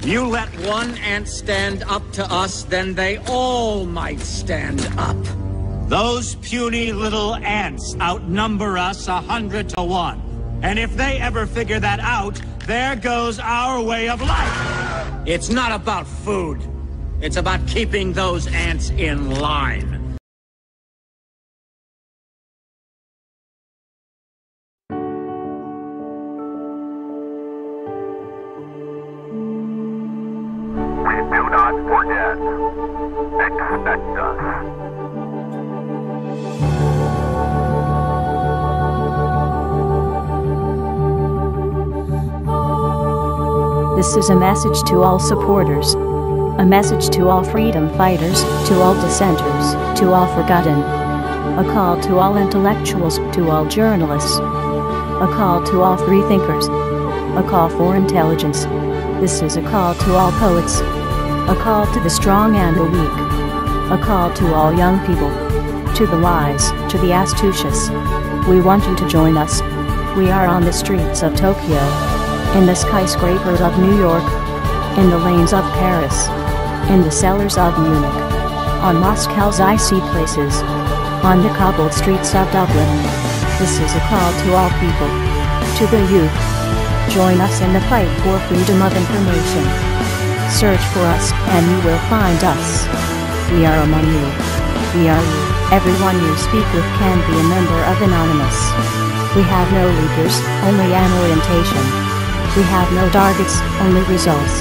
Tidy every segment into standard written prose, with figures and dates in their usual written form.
You let one ant stand up to us, then they all might stand up. Those puny little ants outnumber us 100 to 1. And if they ever figure that out, there goes our way of life. It's not about food. It's about keeping those ants in line. Do not forget. Expect us. This is a message to all supporters. A message to all freedom fighters, to all dissenters, to all forgotten. A call to all intellectuals, to all journalists. A call to all freethinkers. A call for intelligence. This is a call to all poets. A call to the strong and the weak. A call to all young people. To the wise, to the astucious. We want you to join us. We are on the streets of Tokyo. In the skyscrapers of New York. In the lanes of Paris. In the cellars of Munich. On Moscow's icy places. On the cobbled streets of Dublin. This is a call to all people. To the youth. Join us in the fight for freedom of information. Search for us, and you will find us. We are among you. We are you. Everyone you speak with can be a member of Anonymous. We have no leaders, only an orientation. We have no targets, only results.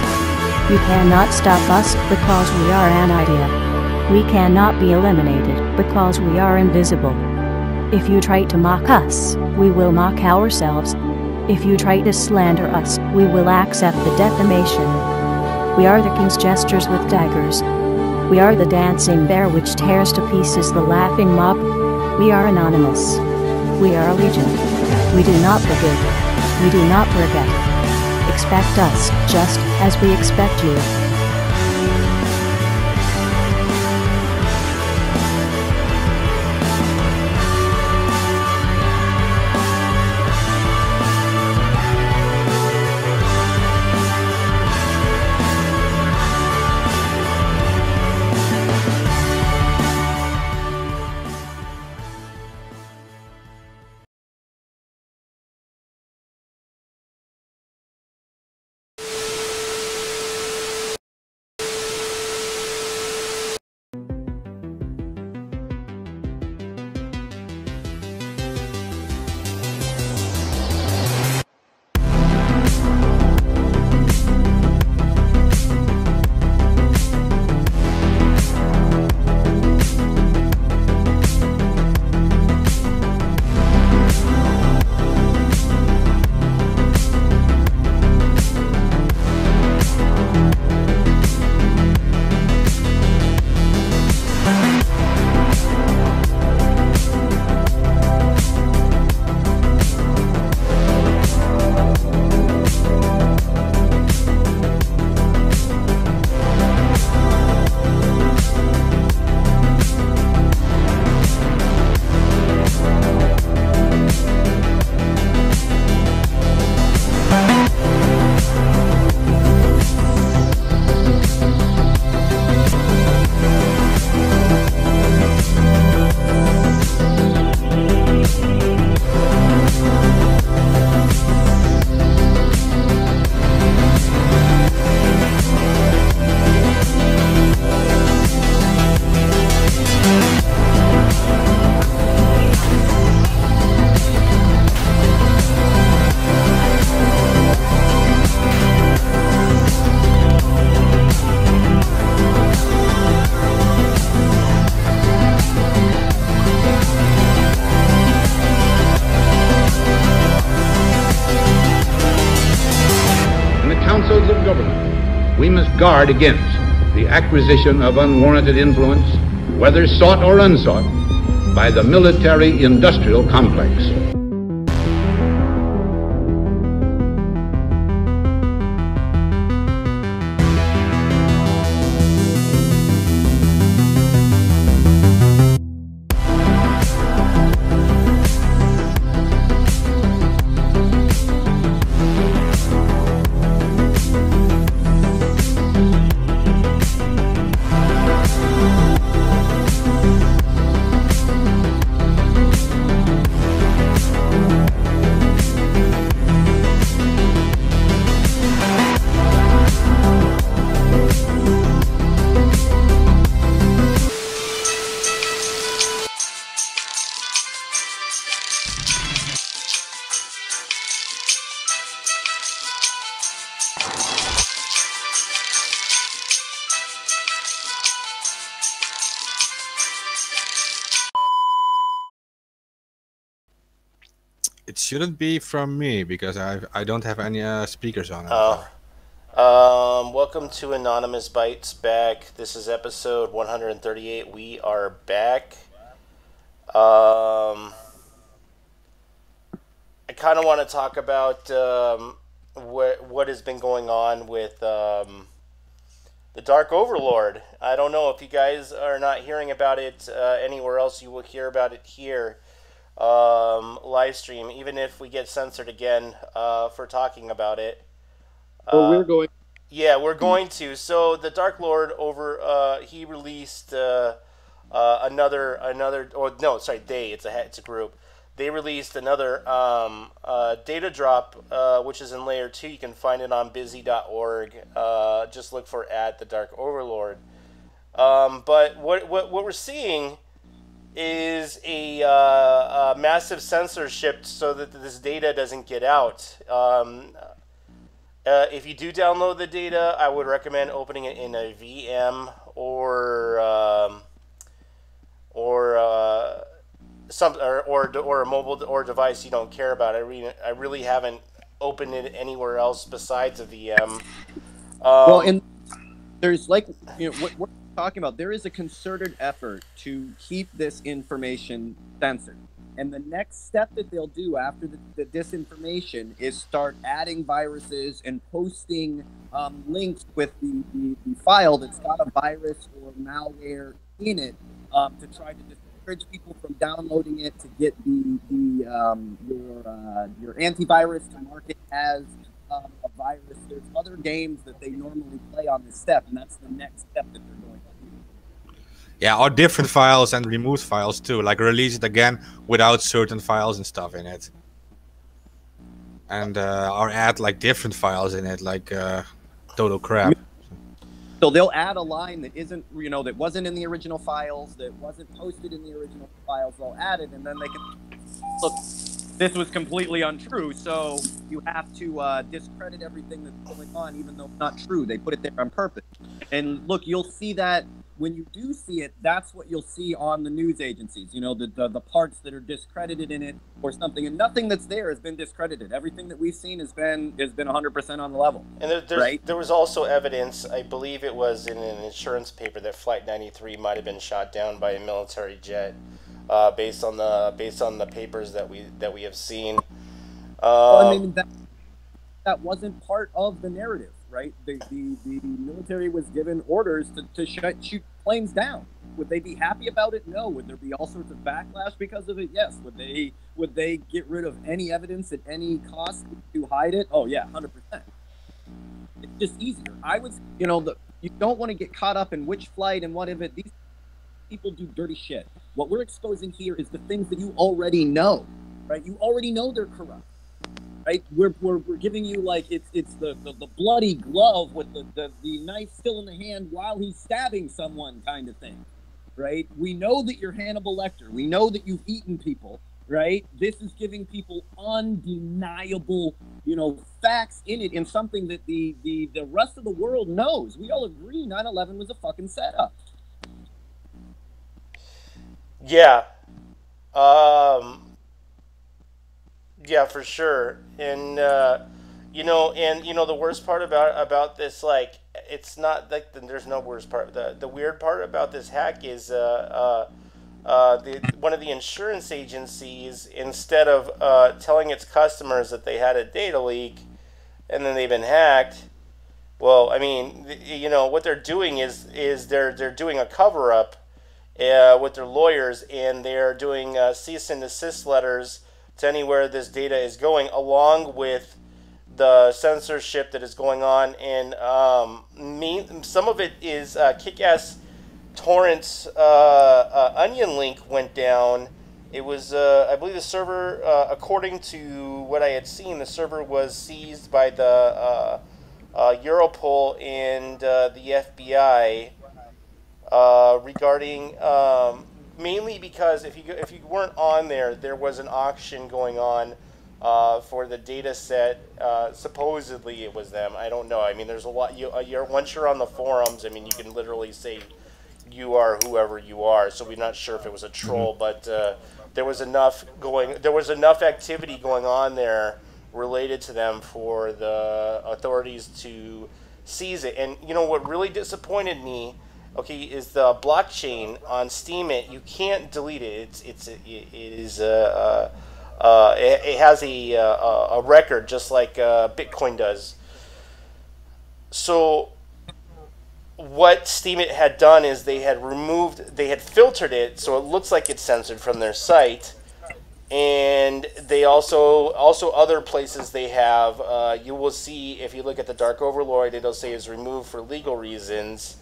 You cannot stop us, because we are an idea. We cannot be eliminated, because we are invisible. If you try to mock us, we will mock ourselves. If you try to slander us, we will accept the defamation. We are the king's jesters with daggers. We are the dancing bear which tears to pieces the laughing mob. We are Anonymous. We are a legion. We do not forgive. We do not forget. Expect us, just as we expect you. of government, we must guard against the acquisition of unwarranted influence, whether sought or unsought, by the military-industrial complex. shouldn't be from me because I don't have any speakers on. Welcome to Anonymous Bites back. This is episode 138. We are back. I kind of want to talk about what has been going on with the Dark Overlord. I don't know if you guys are not hearing about it anywhere else. You will hear about it here. Live stream, even if we get censored again for talking about it. Well, we're going. Yeah, we're going to. So the Dark Lord he released it's a group. They released another data drop, which is in layer 2. You can find it on busy.org. Just look for @the Dark Overlord. But what we're seeing is a massive censorship so that this data doesn't get out. If you do download the data, I would recommend opening it in a VM or a mobile or device you don't care about. I really haven't opened it anywhere else besides a VM. Well, and there's what we're talking about. There is a concerted effort to keep this information censored. And the next step that they'll do after the disinformation is start adding viruses and posting links with the file that's got a virus or malware in it to try to discourage people from downloading it, to get your antivirus to market as a virus. There's other games that they normally play on this step, and that's the next step that they're going to do. Yeah, or different files and removed files too, like release it again without certain files and stuff in it. And or add like different files in it, like total crap. So they'll add a line that isn't, that wasn't in the original files, that wasn't posted in the original files. They'll add it, and then they can look. This was completely untrue, so you have to discredit everything that's going on, even though it's not true. They put it there on purpose. And look, you'll see that when you do see it, that's what you'll see on the news agencies. The parts that are discredited in it or something, and nothing that's there has been discredited. Everything that we've seen has been 100% on the level. And there was also evidence, I believe it was in an insurance paper, that Flight 93 might have been shot down by a military jet. Based on the papers that we have seen. Well, I mean, that wasn't part of the narrative, right? The military was given orders to shoot planes down. Would they be happy about it? No. Would there be all sorts of backlash because of it? Yes. Would they get rid of any evidence at any cost to hide it? Oh yeah, 100%. It's just easier. You don't want to get caught up in which flight and what if it. These people do dirty shit. What we're exposing here is the things that you already know, right? You already know they're corrupt, right? We're giving you it's the bloody glove with the knife still in the hand while he's stabbing someone kind of thing, right? We know that you're Hannibal Lecter. We know that you've eaten people, right? This is giving people undeniable, facts in it, and something that the rest of the world knows. We all agree 9/11 was a fucking setup. Yeah. Yeah, for sure. And the worst part about this, it's not like there's no worst part. The weird part about this hack is one of the insurance agencies, instead of telling its customers that they had a data leak and then they've been hacked, well, I mean, what they're doing is they're doing a cover up with their lawyers, and they're doing cease and desist letters to anywhere this data is going, along with the censorship that is going on. And some of it is Kick-Ass Torrent's Onion link went down. It was, I believe the server, according to what I had seen, the server was seized by the Europol and the FBI. Regarding mainly because if you weren't on there, there was an auction going on for the data set. Supposedly it was them. I don't know. I mean, there's a lot. Once you're on the forums, I mean, you can literally say you are whoever you are. So we're not sure if it was a troll, but there was enough activity going on there related to them for the authorities to seize it. And you know what really disappointed me, okay, is the blockchain on Steemit. You can't delete it. It has a record just like Bitcoin does. So what Steemit had done is they had filtered it so it looks like it's censored from their site, and they also other places they have. You will see if you look at the Dark Overlord, it'll say is removed for legal reasons.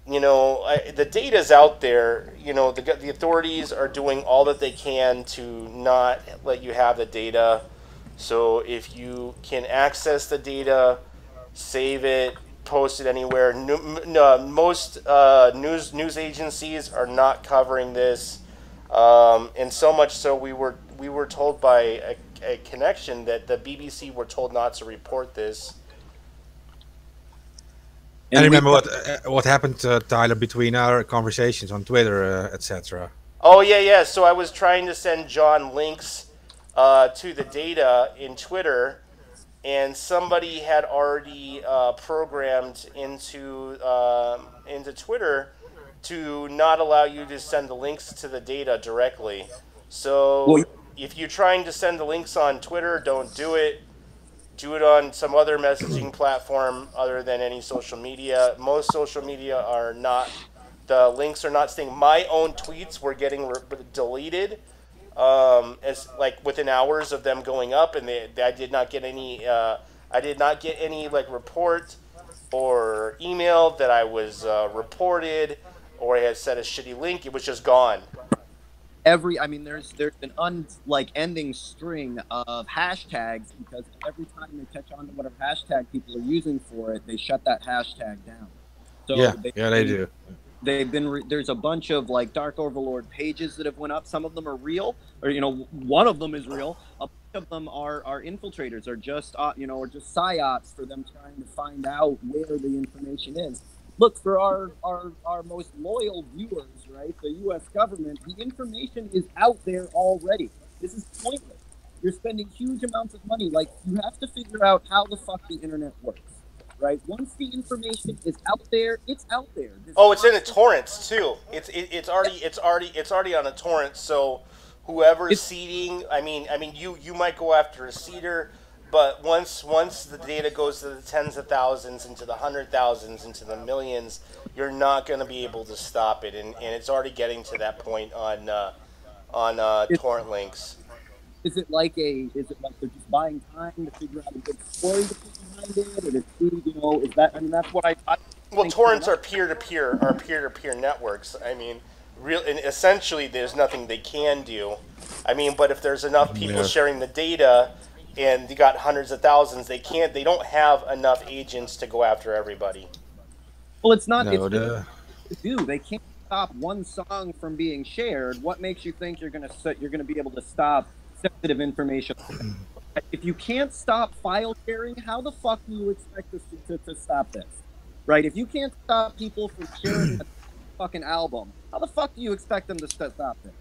You know, the data's out there. You know, the authorities are doing all that they can to not let you have the data. So if you can access the data, save it, post it anywhere. Most news agencies are not covering this, and so much so we were told by a connection that the BBC were told not to report this. And remember what happened, Tyler, between our conversations on Twitter, etc. Oh yeah. So I was trying to send John links to the data in Twitter, and somebody had already programmed into Twitter to not allow you to send the links to the data directly. So if you're trying to send the links on Twitter, don't do it. Do it on some other messaging platform other than any social media. Most social media are not, the links are not staying. My own tweets were getting deleted as like within hours of them going up, and I did not get any like report or email that I was reported or I had set a shitty link. It was just gone. I mean, there's an ending string of hashtags, because every time they catch on to whatever hashtag people are using for it, they shut that hashtag down. So they do. They've been there's a bunch of like Dark Overlord pages that have went up. Some of them are real, or one of them is real. A bunch of them are infiltrators, or just or just psyops for them trying to find out where the information is. Look, for our most loyal viewers, right? The U.S. government, the information is out there already. This is pointless. You're spending huge amounts of money. Like, you have to figure out how the fuck the internet works, right? Once the information is out there, it's out there. It's in the torrents too. It's already on a torrent. So whoever's seeding, I mean, you might go after a seeder. But once the data goes to the tens of thousands, into the 100,000s, into the millions, you're not going to be able to stop it, and it's already getting to that point on torrent links. Is it like they're just buying time to figure out a good story to put behind it, or is that? I mean, that's what I well, torrents are peer-to-peer networks. I mean, and essentially, there's nothing they can do. I mean, but if there's enough people sharing the data, and you got hundreds of thousands, they don't have enough agents to go after everybody. Well, it's not. They can't stop one song from being shared. What makes you think you're going to be able to stop sensitive information? If you can't stop file sharing, how the fuck do you expect us to stop this? Right? If you can't stop people from sharing a fucking album, how the fuck do you expect them to stop this?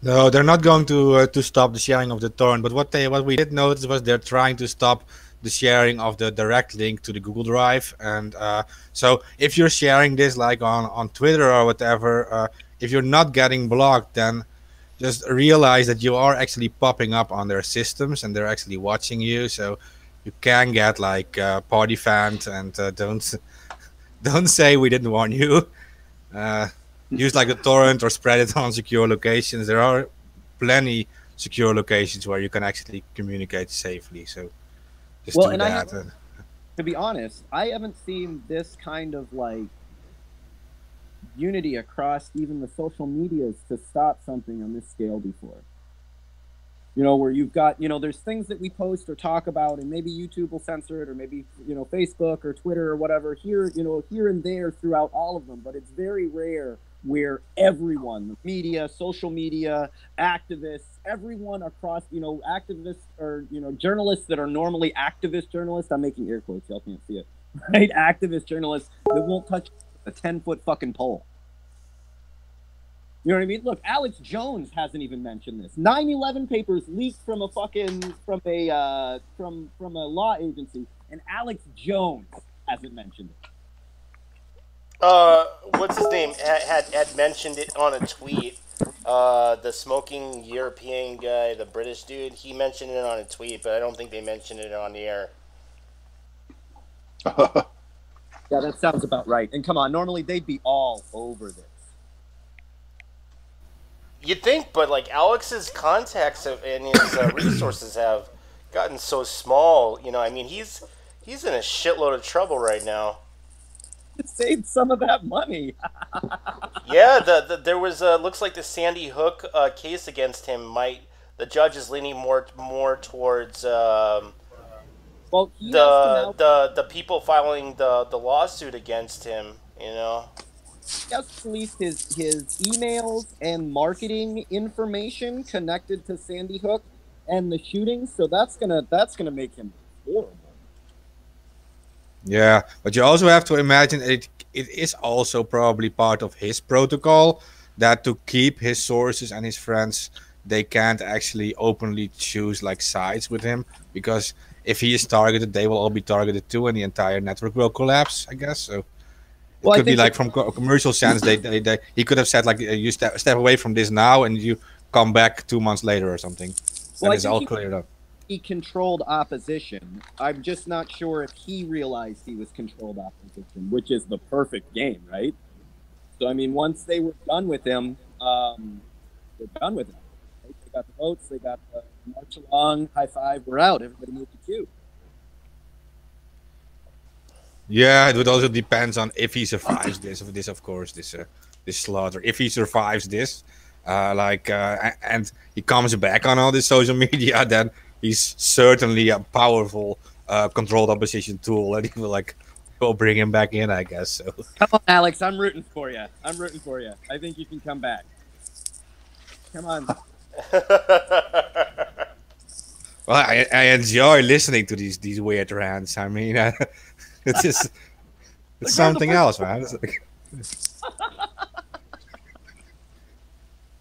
No, they're not going to stop the sharing of the torrent. But what we did notice was they're trying to stop the sharing of the direct link to the Google Drive. And so if you're sharing this like on Twitter or whatever, if you're not getting blocked, then just realize that you are actually popping up on their systems and they're actually watching you. So you can get like party fans, and don't say we didn't warn you. Use like a torrent or spread it on secure locations. There are plenty secure locations where you can actually communicate safely. So just do that. To be honest, I haven't seen this kind of like unity across even the social medias to stop something on this scale before. Where you've got, there's things that we post or talk about, and maybe YouTube will censor it, or maybe, Facebook or Twitter or whatever, here and there throughout all of them. But it's very rare where everyone, the media, social media, activists, everyone across, activists or, journalists that are normally activist journalists, I'm making air quotes, y'all can't see it, right? Activist journalists that won't touch a 10-foot fucking pole. You know what I mean? Look, Alex Jones hasn't even mentioned this. 9/11 papers leaked from a law agency, and Alex Jones hasn't mentioned it. What's his name? Had mentioned it on a tweet. The smoking European guy, the British dude, he mentioned it on a tweet, but I don't think they mentioned it on the air. Yeah, that sounds about right. And come on, normally they'd be all over this. You'd think, but like Alex's contacts and his resources have gotten so small. You know, I mean, he's in a shitload of trouble right now. Save some of that money. Yeah, there was looks like the Sandy Hook case against him the judge is leaning more towards the people filing the lawsuit against him. You know. He has released his emails and marketing information connected to Sandy Hook and the shooting, so that's gonna make him horrible. Yeah, but you also have to imagine it is also probably part of his protocol that to keep his sources and his friends, they can't actually openly choose like sides with him, because if he is targeted, they will all be targeted too, and the entire network will collapse, I guess. So it could be like from a commercial sense, he could have said like you step away from this now and you come back 2 months later or something. Well, and it's all cleared up. He controlled opposition. I'm just not sure if he realized he was controlled opposition, which is the perfect game, right? So I mean, once they were done with him, they're done with him. Right? They got the votes, they got the march along, high five, we're out. Everybody moved to queue. Yeah, it would also depends on if he survives this, of course, this slaughter. If he survives this, and he comes back on all this social media, then he's certainly a powerful controlled opposition tool, and he will go bring him back in, I guess. So come on, Alex, I'm rooting for you. I think you can come back. Come on. Well, I enjoy listening to these weird rants. I mean, it's something else, man. It's like...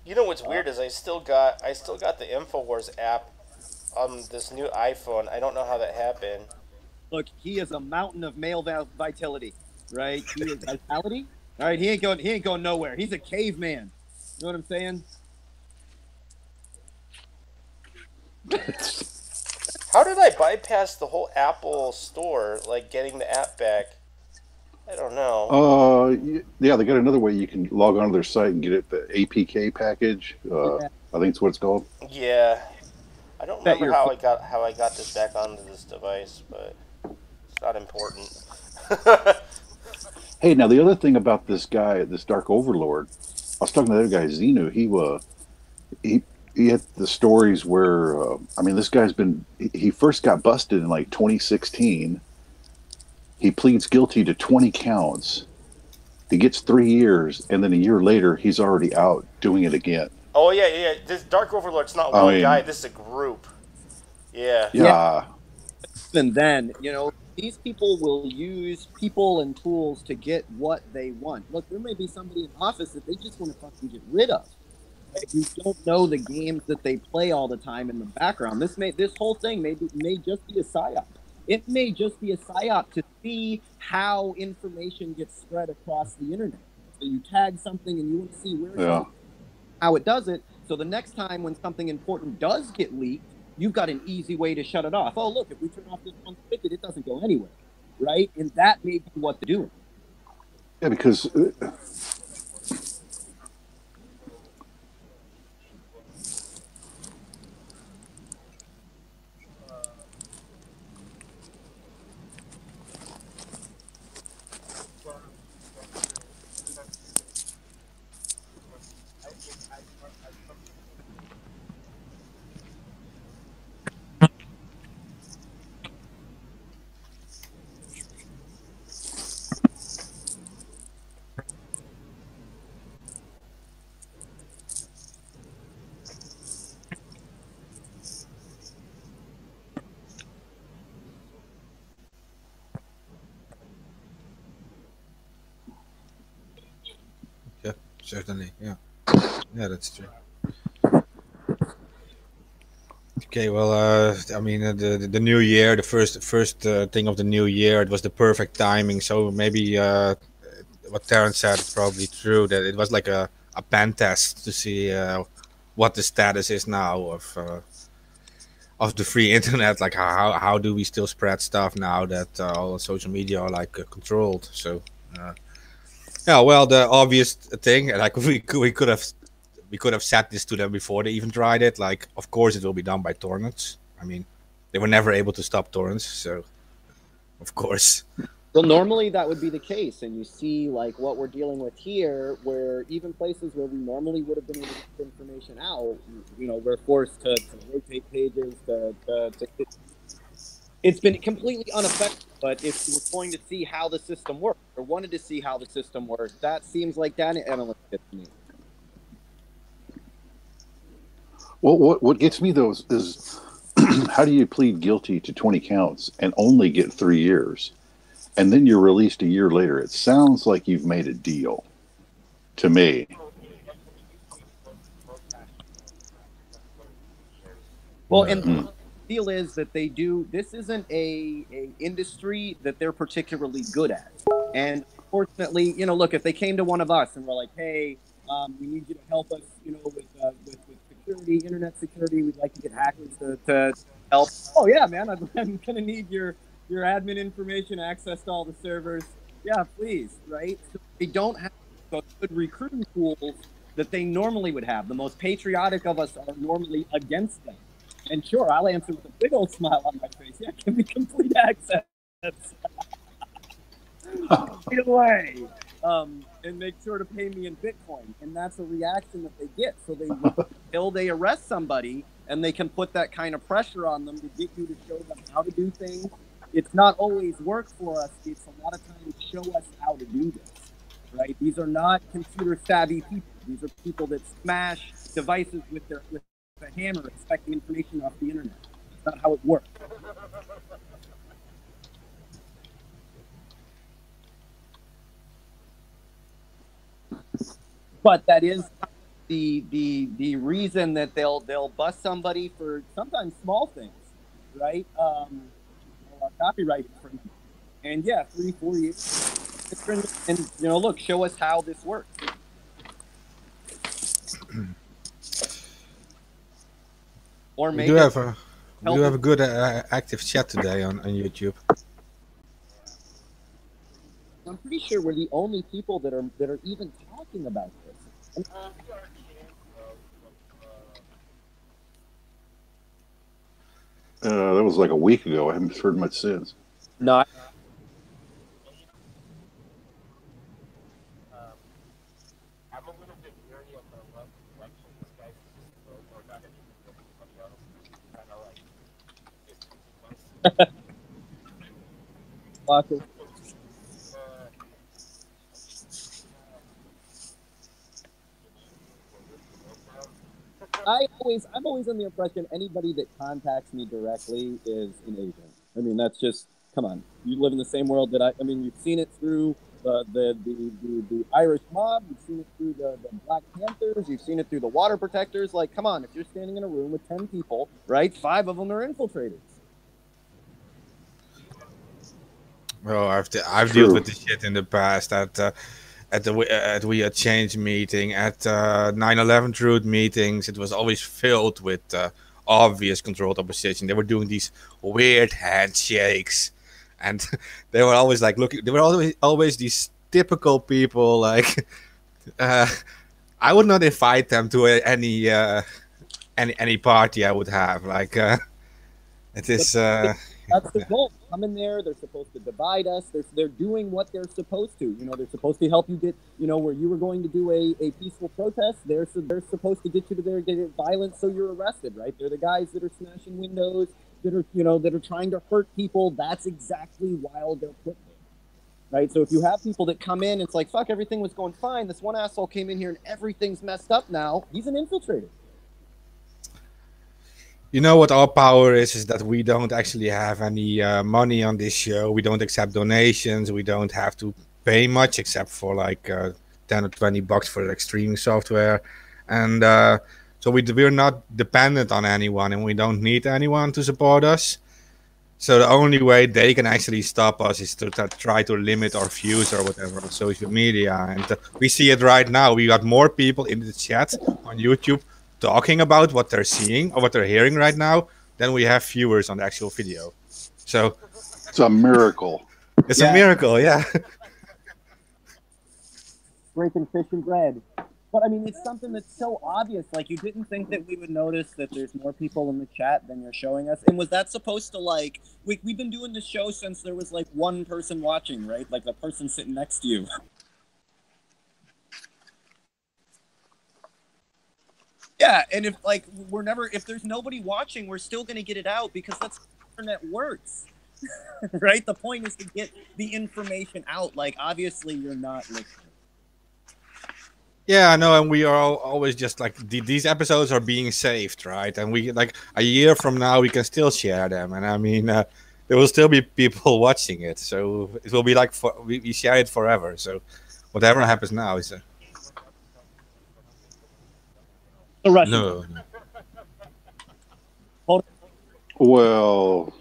You know what's weird is I still got the InfoWars app on this new iPhone. I don't know how that happened. Look, he is a mountain of male vitality, right? He is vitality. All right, he ain't going nowhere. He's a caveman. You know what I'm saying? How did I bypass the whole Apple store, like getting the app back? I don't know. Yeah, they got another way you can log onto their site and get it, the APK package. I think it's what it's called. Yeah, I don't remember how I got this back onto this device, but it's not important. Hey, now the other thing about this guy, this Dark Overlord, I was talking to the other guy, Xenu. He had the stories where, this guy's he first got busted in like 2016. He pleads guilty to 20 counts. He gets 3 years, and then a year later, he's already out doing it again. Oh, yeah. This Dark Overlord's not one guy. This is a group. Yeah. And then, these people will use people and tools to get what they want. Look, there may be somebody in office that they just want to fucking get rid of. You don't know the games that they play all the time in the background. This whole thing may just be a psyop. It may just be a psyop to see how information gets spread across the internet. So you tag something and you want to see how it does it. So the next time when something important does get leaked, you've got an easy way to shut it off. Oh, look, if we turn off this one spigot, it doesn't go anywhere, right? And that may be what they're doing. Yeah, because... certainly. Yeah, yeah, that's true. Okay, well, I mean, the new year, the first thing of the new year, it was the perfect timing. So maybe what Terrence said is probably true, that it was like a pen test to see what the status is now of the free internet. Like how do we still spread stuff now that all social media are like controlled? So yeah, well, the obvious thing, like we could have said this to them before they even tried it. Like, of course, it will be done by torrents. I mean, they were never able to stop torrents, so of course. Well, normally that would be the case, and you see like what we're dealing with here, where even places where we normally would have been able to get information out, you know, we're forced to rotate pages. It's been completely unaffected. But if we're going to see how the system works, or wanted to see how the system works, that seems like data analytics to me. Well, what gets me though is how do you plead guilty to 20 counts and only get 3 years? And then you're released a year later. It sounds like you've made a deal to me. Well, and the deal is that they do, this isn't a industry that they're particularly good at. And unfortunately, you know, look, if they came to one of us and were like, hey, we need you to help us, you know, with security, internet security, we'd like to get hackers to help. Oh yeah, man, I'm going to need your admin information, access to all the servers. Yeah, please, right? So they don't have those good recruiting tools that they normally would have. The most patriotic of us are normally against them. And sure, I'll answer with a big old smile on my face. Yeah, give me complete access. Get away. And they sort of pay me in Bitcoin. And that's a reaction that they get. So they arrest somebody, and they can put that kind of pressure on them to get you to show them how to do things. It's not always work for us. It's a lot of times show us how to do this, right? These are not computer savvy people. These are people that smash devices with a hammer, expecting information off the internet. That's not how it works. But that is the reason that they'll bust somebody for sometimes small things, right? Copyright infringement, and yeah, 3-4 years. And you know, look, show us how this works. Or maybe we do have a good active chat today on YouTube. I'm pretty sure we're the only people that are even talking about this. That was like a week ago. I haven't heard much since. No. I'm always under the impression anybody that contacts me directly is an agent. I mean, that's just, come on. You live in the same world that I mean, you've seen it through the Irish mob. You've seen it through the Black Panthers. You've seen it through the water protectors. Like, come on, if you're standing in a room with 10 people, right, 5 of them are infiltrators. Well, I've dealt with this shit in the past at We Are Change meeting, at 9/11 Truth meetings. It was always filled with obvious controlled opposition. They were doing these weird handshakes, and they were always like looking. They were always these typical people. Like, I would not invite them to any party I would have. Like, it is. That's the goal. Come in there. They're supposed to divide us. They're doing what they're supposed to. You know, they're supposed to help you get, you know, where you were going to do a peaceful protest. They're supposed to get you to there, get violent, so you're arrested, right? They're the guys that are smashing windows, that are trying to hurt people. That's exactly why they're put there, right? So if you have people that come in, it's like, fuck, everything was going fine. This one asshole came in here and everything's messed up now. He's an infiltrator. You know what our power is that we don't actually have any money on this show. We don't accept donations. We don't have to pay much except for like 10 or 20 bucks for like streaming software, and so we're not dependent on anyone, and we don't need anyone to support us. So the only way they can actually stop us is to try to limit our views or whatever on social media. And we see it right now. We got more people in the chat on YouTube talking about what they're seeing or what they're hearing right now than we have viewers on the actual video. So it's a miracle. It's a miracle, yeah. Breaking fish and bread. But I mean, it's something that's so obvious. Like, you didn't think that we would notice that there's more people in the chat than you're showing us. And was that supposed to, like, we've been doing this show since there was like one person watching, right? Like the person sitting next to you. Yeah, and if like if there's nobody watching, we're still gonna get it out because that's how the internet works. Right? The point is to get the information out. Like, obviously you're not listening. Yeah, I know, and we are always just like these episodes are being saved, right? And we like a year from now we can still share them, and I mean there will still be people watching it, so it will be like we share it forever. So whatever happens now is no. Hold on. Well.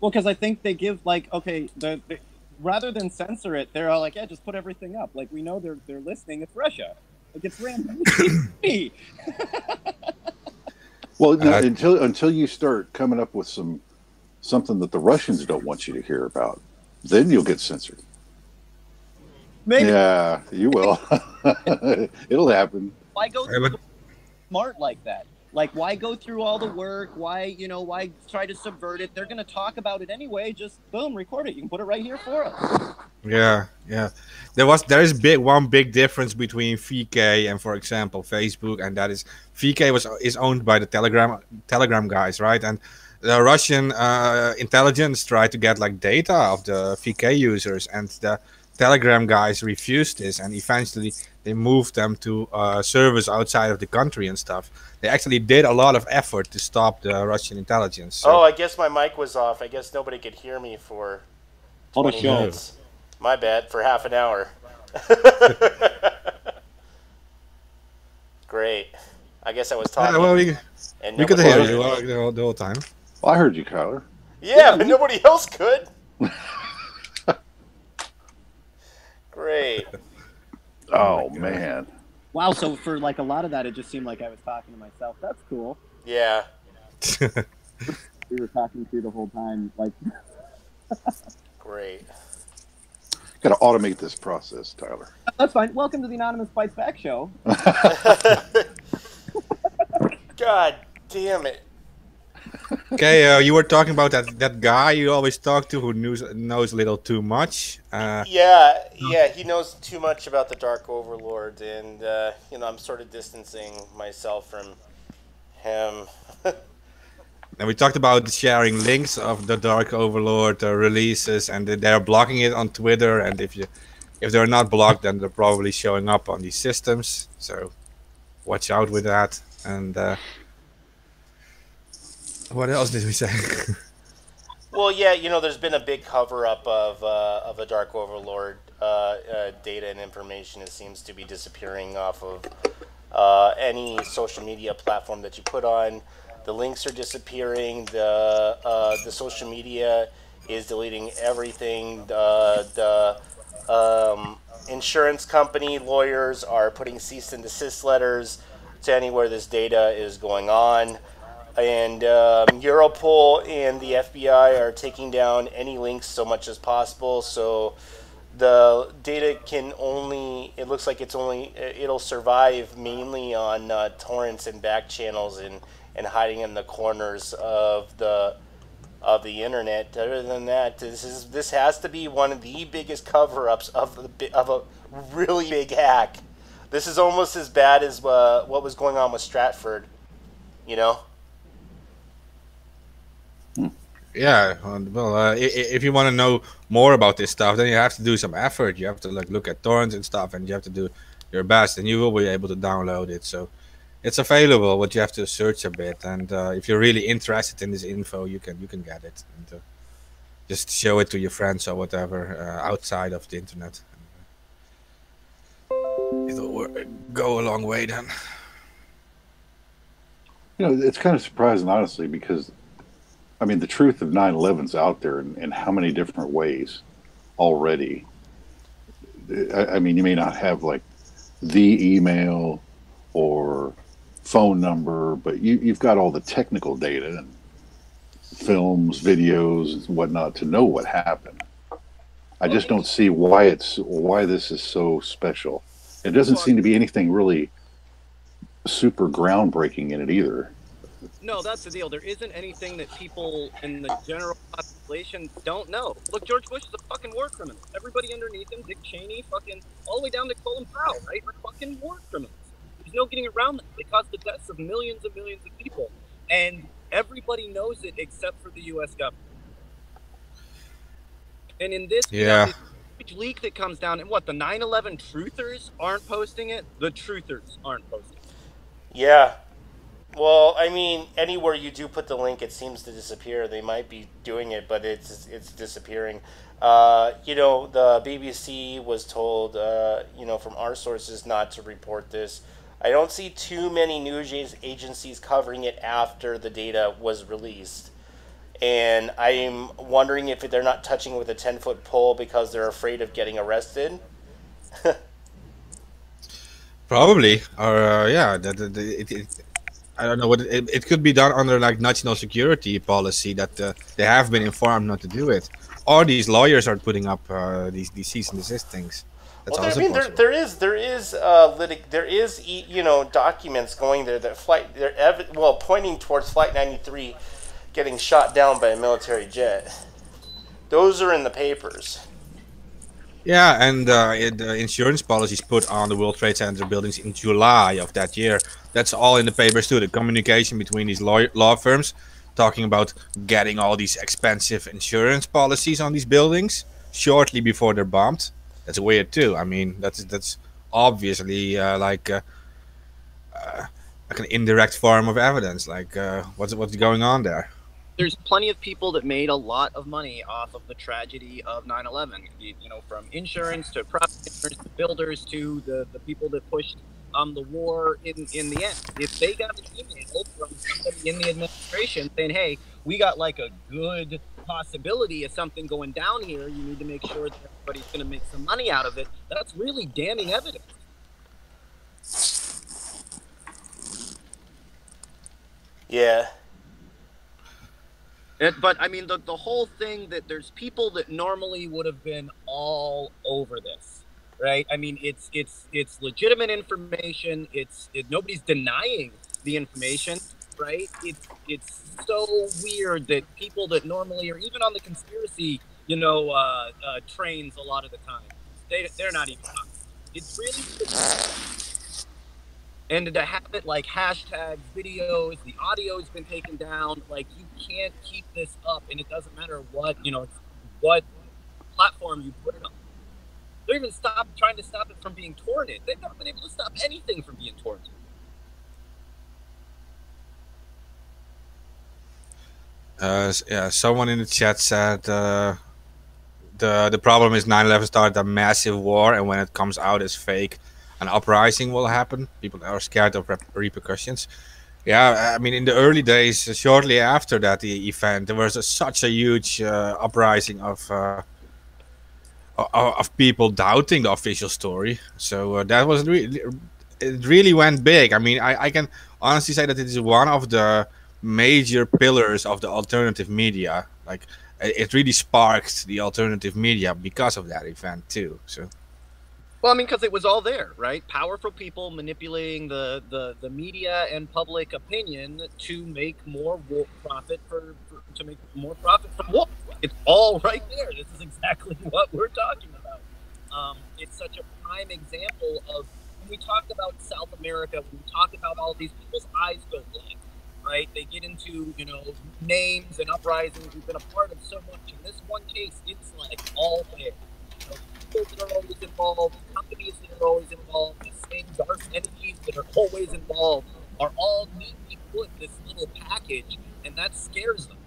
Well, because I think they give like, okay, rather than censor it, they're all like, yeah, just put everything up. Like, we know they're listening. It's Russia. Like, it's random. Well, no, until you start coming up with something that the Russians don't want you to hear about, then you'll get censored. Maybe. Yeah, you will. It'll happen. Why go smart like that? Like, why go through all the work? Why try to subvert it? They're going to talk about it anyway. Just boom, record it. You can put it right here for us. Yeah. There is one big difference between VK and, for example, Facebook, and that is VK is owned by the Telegram guys, right? And the Russian intelligence tried to get like data of the VK users, and the Telegram guys refused this, and eventually they moved them to servers outside of the country and stuff. They actually did a lot of effort to stop the Russian intelligence. So. Oh, I guess my mic was off. I guess nobody could hear me for 20 minutes. My bad, for half an hour. Great. I guess I was talking. Yeah, well, we could hear you the whole time. Well, I heard you, Kyler. Yeah, but nobody else could. Great. Oh, man. Wow, so for like a lot of that, it just seemed like I was talking to myself. That's cool. Yeah. We were talking through the whole time. Like. Great. Got to automate this process, Tyler. That's fine. Welcome to the Anonymous Fights Back show. God damn it. Okay, you were talking about that guy you always talk to who knows a little too much. Yeah, he knows too much about the Dark Overlord, and I'm sort of distancing myself from him. And we talked about sharing links of the Dark Overlord releases, and they're blocking it on Twitter. And if they're not blocked, then they're probably showing up on these systems. So watch out with that. And what else did we say? Well, yeah, there's been a big cover-up of a Dark Overlord data and information. It seems to be disappearing off of any social media platform that you put on. The links are disappearing. The social media is deleting everything. The insurance company lawyers are putting cease and desist letters to anywhere this data is going on. And Europol and the FBI are taking down any links so much as possible. So the data it looks like it'll survive mainly on torrents and back channels and hiding in the corners of the internet. Other than that, this has to be one of the biggest cover-ups of a really big hack. This is almost as bad as what was going on with Stratford, Yeah, well, if you want to know more about this stuff, then you have to do some effort. You have to like look at torrents and stuff, and you have to do your best, and you will be able to download it. So it's available, but you have to search a bit. And if you're really interested in this info, you can get it. And, just show it to your friends or whatever outside of the internet. It'll go a long way then. You know, it's kind of surprising, honestly, because I mean, the truth of 9/11's out there in how many different ways already. I mean, you may not have like the email or phone number, but you've got all the technical data and films, videos, and whatnot to know what happened. I just don't see why this is so special. It doesn't seem to be anything really super groundbreaking in it either. No, that's the deal. There isn't anything that people in the general population don't know. Look, George Bush is a fucking war criminal. Everybody underneath him, Dick Cheney, fucking all the way down to Colin Powell, right? We're fucking war criminals. There's no getting around them. They caused the deaths of millions and millions of people. And everybody knows it except for the U.S. government. And in this huge leak that comes down, and what, the 9/11 truthers aren't posting it? The truthers aren't posting it. Yeah. Well, I mean, anywhere you do put the link, it seems to disappear. They might be doing it, but it's disappearing. You know, the BBC was told, you know, from our sources not to report this. I don't see too many news agencies covering it after the data was released. And I'm wondering if they're not touching with a 10-foot pole because they're afraid of getting arrested. Probably, or yeah, I don't know what it could be done under like national security policy that they have been informed not to do it, or these lawyers are putting up these cease and desist things. That's well, also I mean, possible. there is you know, documents going there that pointing towards Flight 93 getting shot down by a military jet. Those are in the papers. Yeah, and insurance policies put on the World Trade Center buildings in July of that year. That's all in the papers too. The communication between these law firms talking about getting all these expensive insurance policies on these buildings shortly before they're bombed. That's weird too. I mean, that's obviously like an indirect form of evidence. Like what's going on there? There's plenty of people that made a lot of money off of the tragedy of 9/11. You know, from insurance to private insurance to builders to the people that pushed the war in the end. If they got an email from somebody in the administration saying, hey, we got like a good possibility of something going down here, you need to make sure that everybody's going to make some money out of it, that's really damning evidence. Yeah. But I mean, the whole thing that there's people that normally would have been all over this, right? I mean, it's legitimate information. Nobody's denying the information, right? It's so weird that people that normally are even on the conspiracy, you know, trains a lot of the time, they're not even on. It's really. And to have it like hashtag videos, the audio's been taken down. Like, you can't keep this up, and it doesn't matter what, you know, what platform you put it on. They're even trying to stop it from being torrented. They've not been able to stop anything from being torrented. Yeah, someone in the chat said the problem is 9/11 started a massive war, and when it comes out as fake, an uprising will happen. People are scared of repercussions. Yeah, I mean, in the early days, shortly after that event, there was such a huge uprising of people doubting the official story. So that was it really went big. I mean, I can honestly say that it is one of the major pillars of the alternative media. Like, it really sparked the alternative media because of that event too. So. Well, I mean, because it was all there, right? Powerful people manipulating the media and public opinion to make more profit to make more profit from war. It's all right there. This is exactly what we're talking about. It's such a prime example of when we talk about South America, when we talk about all these, people's eyes go blank. right? They get into, you know, names and uprisings. We've been a part of so much. In this one case, it's like all there. You know, people that are always involved, companies that are always involved, the same dark entities that are always involved are all neatly put in this little package, and that scares them.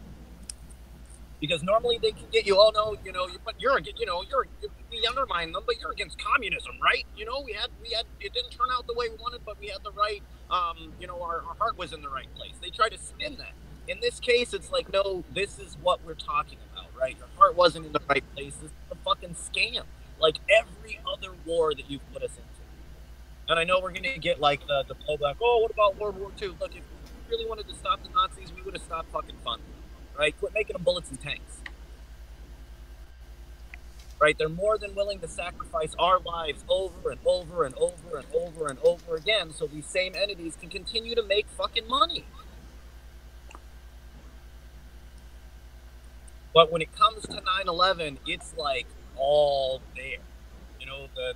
Because normally they can get you, oh no, you know, we undermine them, but you're against communism, right? You know, we had, it didn't turn out the way we wanted, but we had the right, you know, our heart was in the right place. They try to spin that. In this case, it's like, no, this is what we're talking about, right? Your heart wasn't in the right place. This is a fucking scam, like every other war that you've put us into. And I know we're gonna get like the pullback. Oh, what about World War II? Look, if we really wanted to stop the Nazis, we would have stopped fucking funding. Right? Quit making them bullets and tanks. Right? They're more than willing to sacrifice our lives over and over and over and over and over again so these same entities can continue to make fucking money. But when it comes to 9/11, it's like all there. You know, the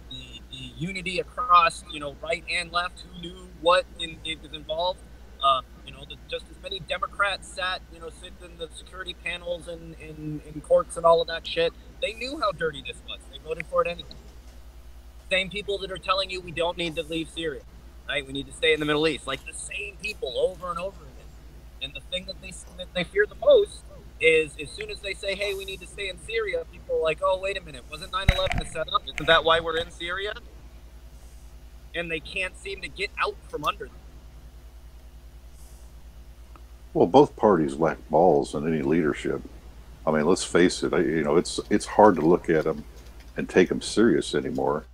unity across, you know, right and left, who knew what it was involved. You know, just as many Democrats sit in the security panels and in courts and all of that shit. They knew how dirty this was. They voted for it anyway. Same people that are telling you we don't need to leave Syria, right? We need to stay in the Middle East. Like the same people over and over again. And the thing that they fear the most is as soon as they say, hey, we need to stay in Syria, people are like, oh, wait a minute. Wasn't 9/11 a setup? Isn't that why we're in Syria? And they can't seem to get out from under them. Well, both parties lack balls in any leadership. I mean, let's face it. You know, it's hard to look at them and take them serious anymore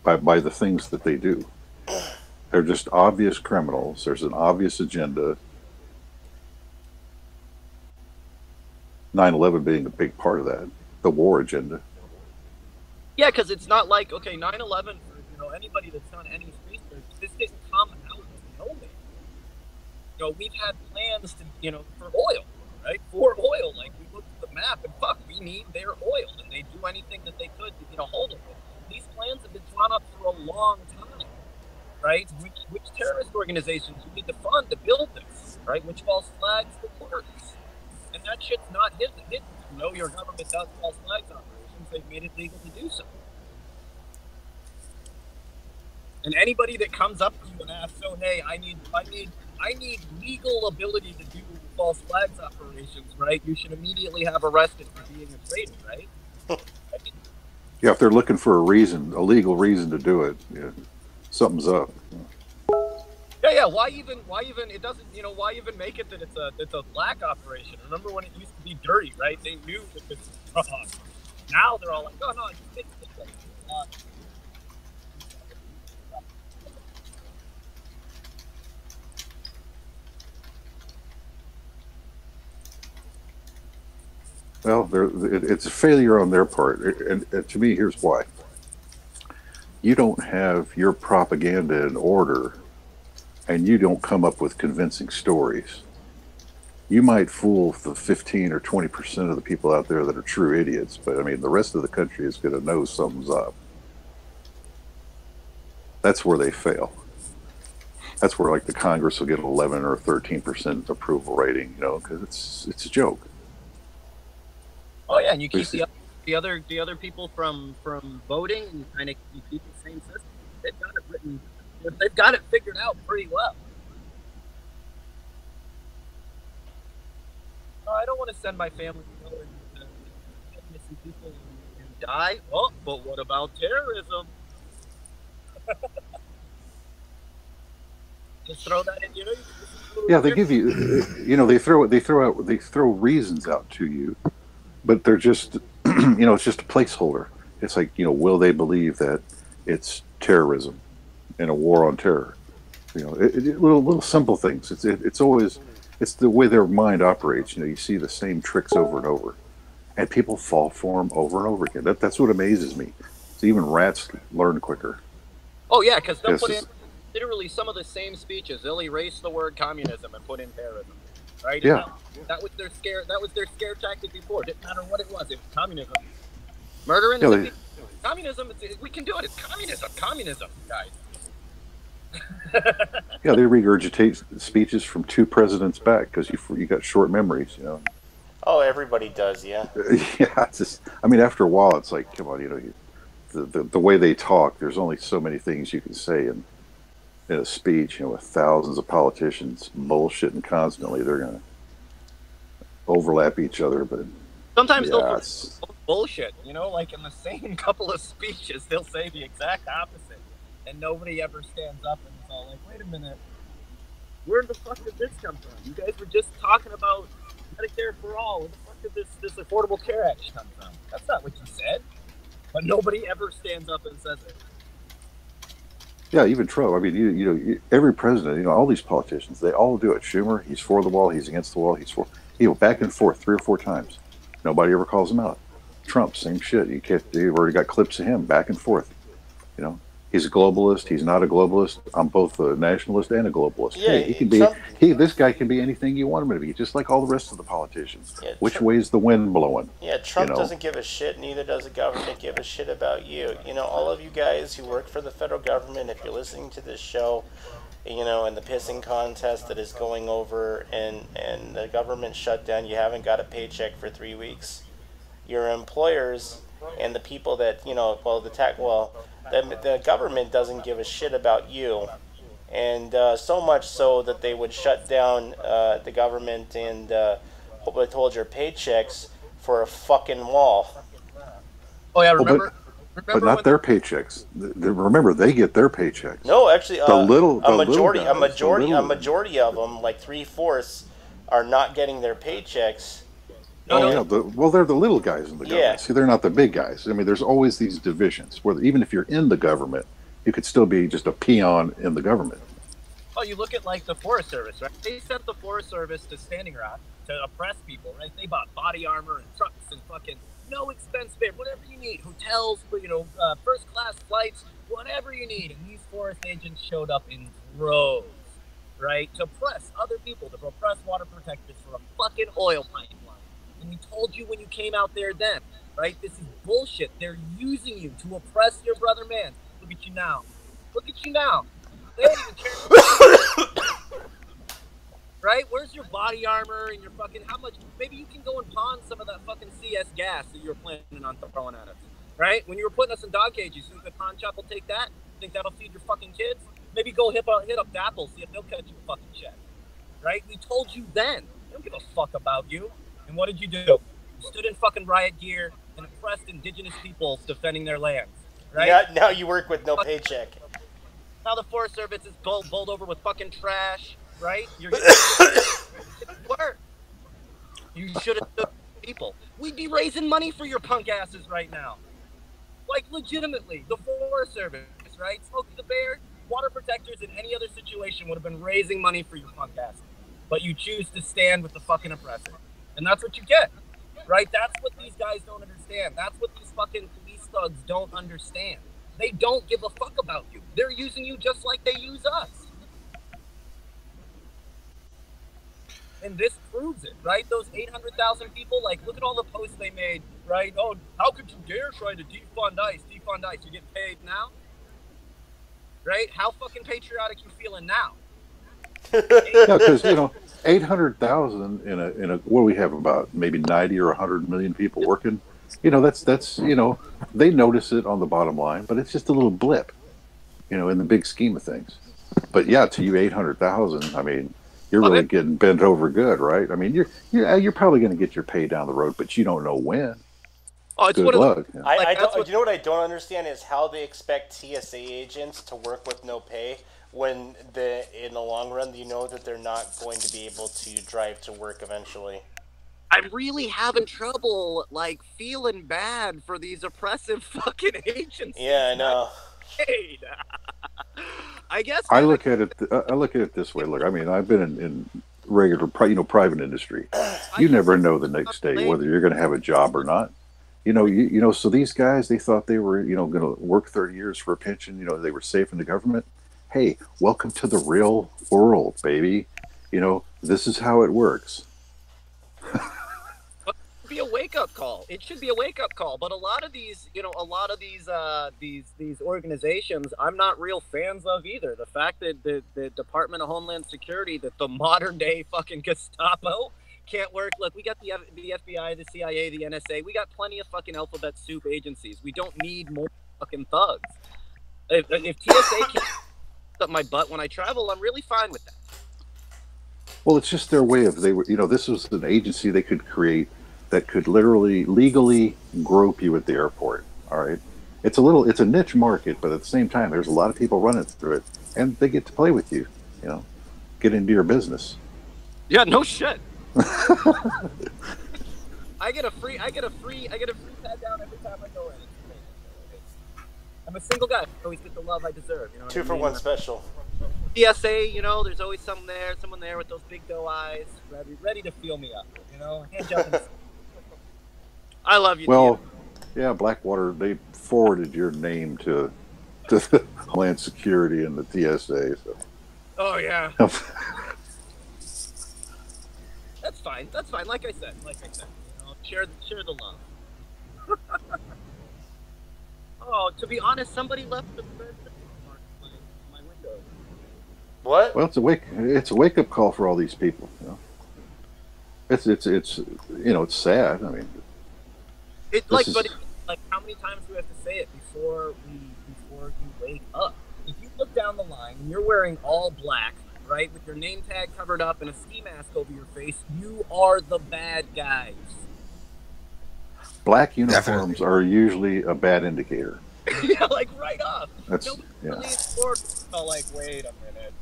by the things that they do. They're just obvious criminals. There's an obvious agenda. 9/11 being a big part of that, the war agenda. Yeah, because it's not like, okay, 9/11, you know, anybody that's done any research, this didn't come out of nowhere. You know, we've had plans to, you know, for oil, right? For oil. Like, we looked at the map and fuck, we need their oil. And they do anything that they could to get a hold of it. These plans have been drawn up for a long time, right? Which terrorist organizations you need to fund to build this, right? Which false flags the works. And that shit's not hidden. You know, your government does false flags operations. They've made it legal to do so. And anybody that comes up to you and asks, so, hey, I need legal ability to do false flags operations, right? You should immediately have arrested for being a traitor, right? Yeah, if they're looking for a reason, a legal reason to do it, yeah, something's up. Yeah. Why even? It doesn't. You know, why even make it that it's a black operation? Remember when it used to be dirty, right? They knew that this was wrong. Now they're all like, oh no, it's fixed this way. Well, it's a failure on their part, and to me, here's why. You don't have your propaganda in order, and you don't come up with convincing stories. You might fool the 15 or 20% of the people out there that are true idiots, but I mean, the rest of the country is going to know something's up. That's where they fail. That's where, like, the Congress will get 11 or 13% approval rating, you know, because it's a joke. Oh yeah, and you keep the other people from voting, and you keep the same system. They've got it written. They've got it figured out pretty well. Oh, I don't want to send my family to go and missing people and die. Oh, but what about terrorism? Just throw that in. You know. Yeah, they give you. You know, they throw reasons out to you. But they're just, you know, it's just a placeholder. It's like, you know, will they believe that it's terrorism and a war on terror? You know, little simple things. It's always, it's the way their mind operates. You know, you see the same tricks over and over, and people fall for them over and over again. That's what amazes me. So even rats learn quicker. Oh yeah, because they'll put in literally some of the same speeches. They'll erase the word communism and put in terrorism. Right? Yeah. That was their scare tactic before. It didn't matter what it was. It was communism. Murdering yeah, communism. We can do it. It's communism, guys. Yeah, they regurgitate speeches from 2 presidents back because you got short memories, you know. Oh, everybody does, yeah. Yeah, it's just, I mean, after a while, it's like, come on, you know, the way they talk, there's only so many things you can say in a speech, you know, with thousands of politicians bullshitting constantly. They're going to overlap each other, but sometimes yeah, they'll bullshit, you know, like in the same couple of speeches, they'll say the exact opposite, and nobody ever stands up and is all like, wait a minute, where the fuck did this come from? You guys were just talking about Medicare for all. Where the fuck did this Affordable Care Act come from? That's not what you said. But nobody ever stands up and says it. yeah, even Trump. I mean, you know, every president, you know, all these politicians, they all do it. Schumer, he's for the wall, he's against the wall, he's for, you know, back and forth 3 or 4 times. Nobody ever calls him out. Trump, same shit. You've already got clips of him back and forth. You know, he's a globalist. He's not a globalist. I'm both a nationalist and a globalist. Yeah, hey, he can Trump, be. This guy can be anything you want him to be, just like all the rest of the politicians. Yeah, Which way's the wind blowing? Yeah, Trump you know? doesn't give a shit. Neither does the government give a shit about you. You know, all of you guys who work for the federal government, if you're listening to this show, you know, and the pissing contest that is going over and the government shutdown, you haven't got a paycheck for 3 weeks. Your employers and the people that, you know, the government doesn't give a shit about you. And so much so that they would shut down the government and withhold your paychecks for a fucking wall. Oh yeah, remember but not their paychecks. Remember, they get their paychecks. No, actually, a majority of them, like 3/4, are not getting their paychecks. Yeah, they're the little guys in the government. Yeah. See, they're not the big guys. I mean, there's always these divisions where even if you're in the government, you could still be just a peon in the government. Oh, you look at like the Forest Service, right? They sent the Forest Service to Standing Rock to oppress people, right? They bought body armor and trucks and fucking no expense spared, whatever you need, hotels, you know, first class flights, whatever you need. And these forest agents showed up in droves, right, to oppress other people, to oppress water protectors for a fucking oil pipeline. And we told you when you came out there then, right? This is bullshit. They're using you to oppress your brother man. Look at you now. Look at you now. They don't even care. Right? Where's your body armor and your fucking, how much, maybe you can go and pawn some of that fucking CS gas that you were planning on throwing at us. Right? When you were putting us in dog cages, you think the pawn shop will take that? Think that'll feed your fucking kids? Maybe go hit up Apple, see if they'll cut you a fucking check. Right? We told you then. They don't give a fuck about you. And what did you do? You stood in fucking riot gear and oppressed indigenous peoples defending their lands, right? Now you work with no paycheck. Now the Forest Service is bowled over with fucking trash, right? You're work. You should have stood people. We'd be raising money for your punk asses right now. Like legitimately, the Forest Service, right? Smokey the Bear, water protectors in any other situation would have been raising money for your punk asses. But you choose to stand with the fucking oppressor. And that's what you get, right? That's what these guys don't understand. That's what these fucking police thugs don't understand. They don't give a fuck about you. They're using you just like they use us. And this proves it, right? Those 800,000 people, like, look at all the posts they made, right? Oh, how could you dare try to defund ICE? Defund ICE. You get paid now? Right? How fucking patriotic you feeling now? Yeah, because, you know, 800,000 in a what do we have, about maybe 90 or 100 million people working, you know, that's you know, they notice it on the bottom line, but it's just a little blip, you know, in the big scheme of things. But yeah, to you 800,000, I mean, you're really getting bent over good, right? I mean, you're probably going to get your pay down the road, but you don't know when. Oh, it's good luck. Yeah. You know what I don't understand is how they expect TSA agents to work with no pay when in the long run, you know that they're not going to be able to drive to work eventually. I'm really having trouble, like, feeling bad for these oppressive fucking agencies. Yeah, I know. I guess I look at it this way. Look, I mean, I've been in regular, private industry. You never know the next day whether you're going to have a job or not. You know. So these guys, they thought they were, you know, going to work 30 years for a pension. You know, they were safe in the government. Hey, welcome to the real world, baby. You know, this is how it works. be a wake-up call. It should be a wake-up call. But a lot of these, these organizations, I'm not real fans of either. The fact that the Department of Homeland Security, that the modern-day fucking Gestapo can't work. Look, we got the FBI, the CIA, the NSA. We got plenty of fucking alphabet soup agencies. We don't need more fucking thugs. If TSA can't up my butt when I travel, I'm really fine with that. Well, it's just their way of this was an agency they could create that could literally legally grope you at the airport. All right, it's a niche market, but at the same time, there's a lot of people running through it, and they get to play with you. Get into your business. Yeah, no shit. I get a free pat down every time I go in. I'm a single guy. I always get the love I deserve. 2 for 1 special. TSA, there's always someone there with those big doe eyes, ready to feel me up. Hand job. I love you. Well, yeah, Blackwater. They forwarded your name to the Homeland Security and the TSA. So. Oh yeah. That's fine. Like I said, share the love. Oh, to be honest, somebody left the mark in my window. What? Well, it's a wake up call for all these people. It's sad. I mean, but how many times do we have to say it before you wake up? If you look down the line and you're wearing all black, right, with your name tag covered up and a ski mask over your face, you are the bad guys. Black uniforms are usually a bad indicator. Yeah, like right off. That's wait a minute.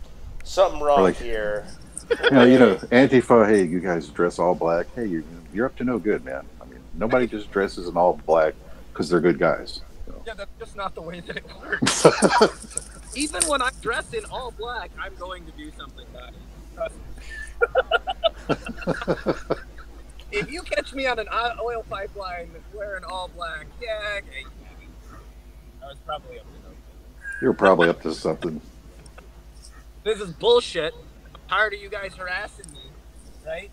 Something wrong here. Antifa. Hey, you guys dress all black. Hey, you're up to no good, man. I mean, nobody just dresses in all black because they're good guys. Yeah, that's just not the way that it works. Even when I dress in all black, I'm going to do something bad. Trust me. If you catch me on an oil pipeline wearing all black, I was probably up to something. You're probably up to something. This is bullshit. I'm tired of you guys harassing me, right?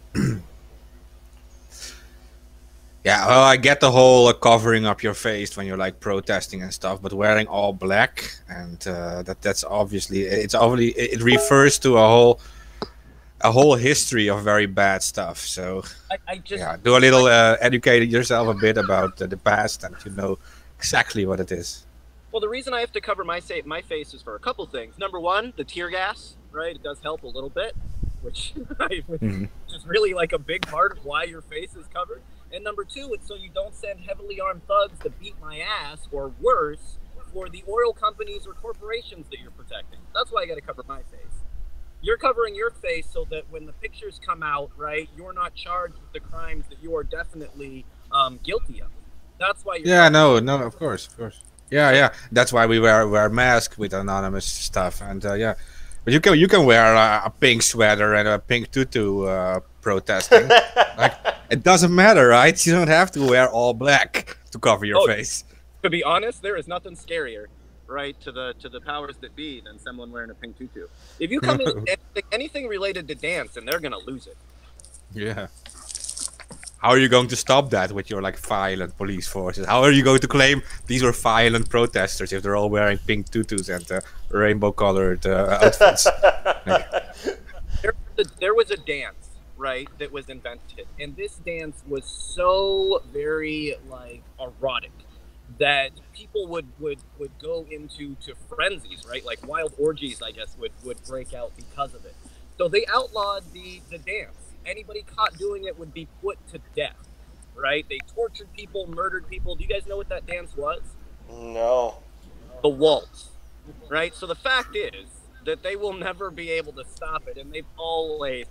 Yeah, well, I get the whole covering up your face when you're like protesting and stuff, but wearing all black and that's obviously it refers to a whole history of very bad stuff. So I just do a little educate yourself a bit about the past, and you know exactly what it is. Well, the reason I have to cover my face is for a couple things. Number one, the tear gas, right? It does help a little bit, which is really like a big part of why your face is covered. And number two, it's so you don't send heavily armed thugs to beat my ass, or worse, for the oil companies or corporations that you're protecting. That's why I got to cover my face. You're covering your face so that when the pictures come out, right, you're not charged with the crimes that you are definitely guilty of. That's why you're of course. Yeah. That's why we wear masks with anonymous stuff, and but you can wear a pink sweater and a pink tutu protesting. Like, it doesn't matter, right? You don't have to wear all black to cover your face. To be honest, there is nothing scarier, right, to the powers that be than someone wearing a pink tutu. If you come in with anything related to dance, and they're gonna lose it. Yeah. How are you going to stop that with your violent police forces? How are you going to claim these were violent protesters if they're all wearing pink tutus and rainbow-colored outfits? There was a dance, right, that was invented, and this dance was so very erotic that people would go into frenzies, right? Like wild orgies, I guess, would break out because of it. So they outlawed the dance. Anybody caught doing it would be put to death, right? They tortured people, murdered people. Do you guys know what that dance was? No. The waltz, right? So the fact is that they will never be able to stop it, and they've always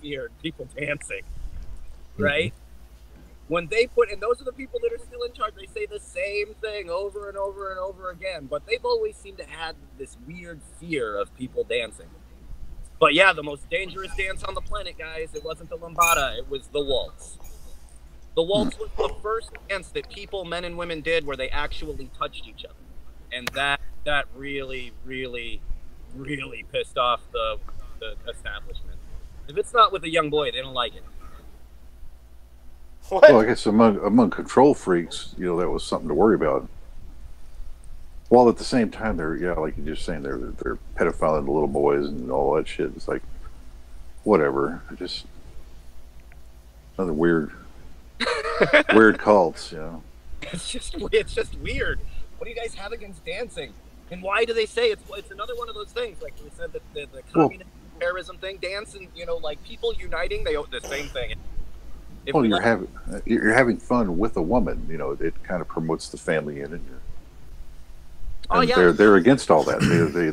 feared people dancing, right? When they and those are the people that are still in charge, they say the same thing over and over and over again, but they've always seemed to add this weird fear of people dancing. But yeah, the most dangerous dance on the planet, guys, it wasn't the lambada, it was the waltz. The waltz was the first dance that people, men and women, did where they actually touched each other. And that really, really, really pissed off the establishment. If it's not with a young boy, they don't like it. What? Well, I guess among control freaks, you know, that was something to worry about. While at the same time, they're like you're just saying, they're pedophiling the little boys and all that shit. It's like, whatever. Just another weird cults, you know. It's just weird. What do you guys have against dancing? And why do they say it's another one of those things? Like we said, the communist terrorism thing, dancing, you know, like people uniting, they owe the same thing. Well, you're having fun with a woman, you know. It kind of promotes the family unit. And they're against all that.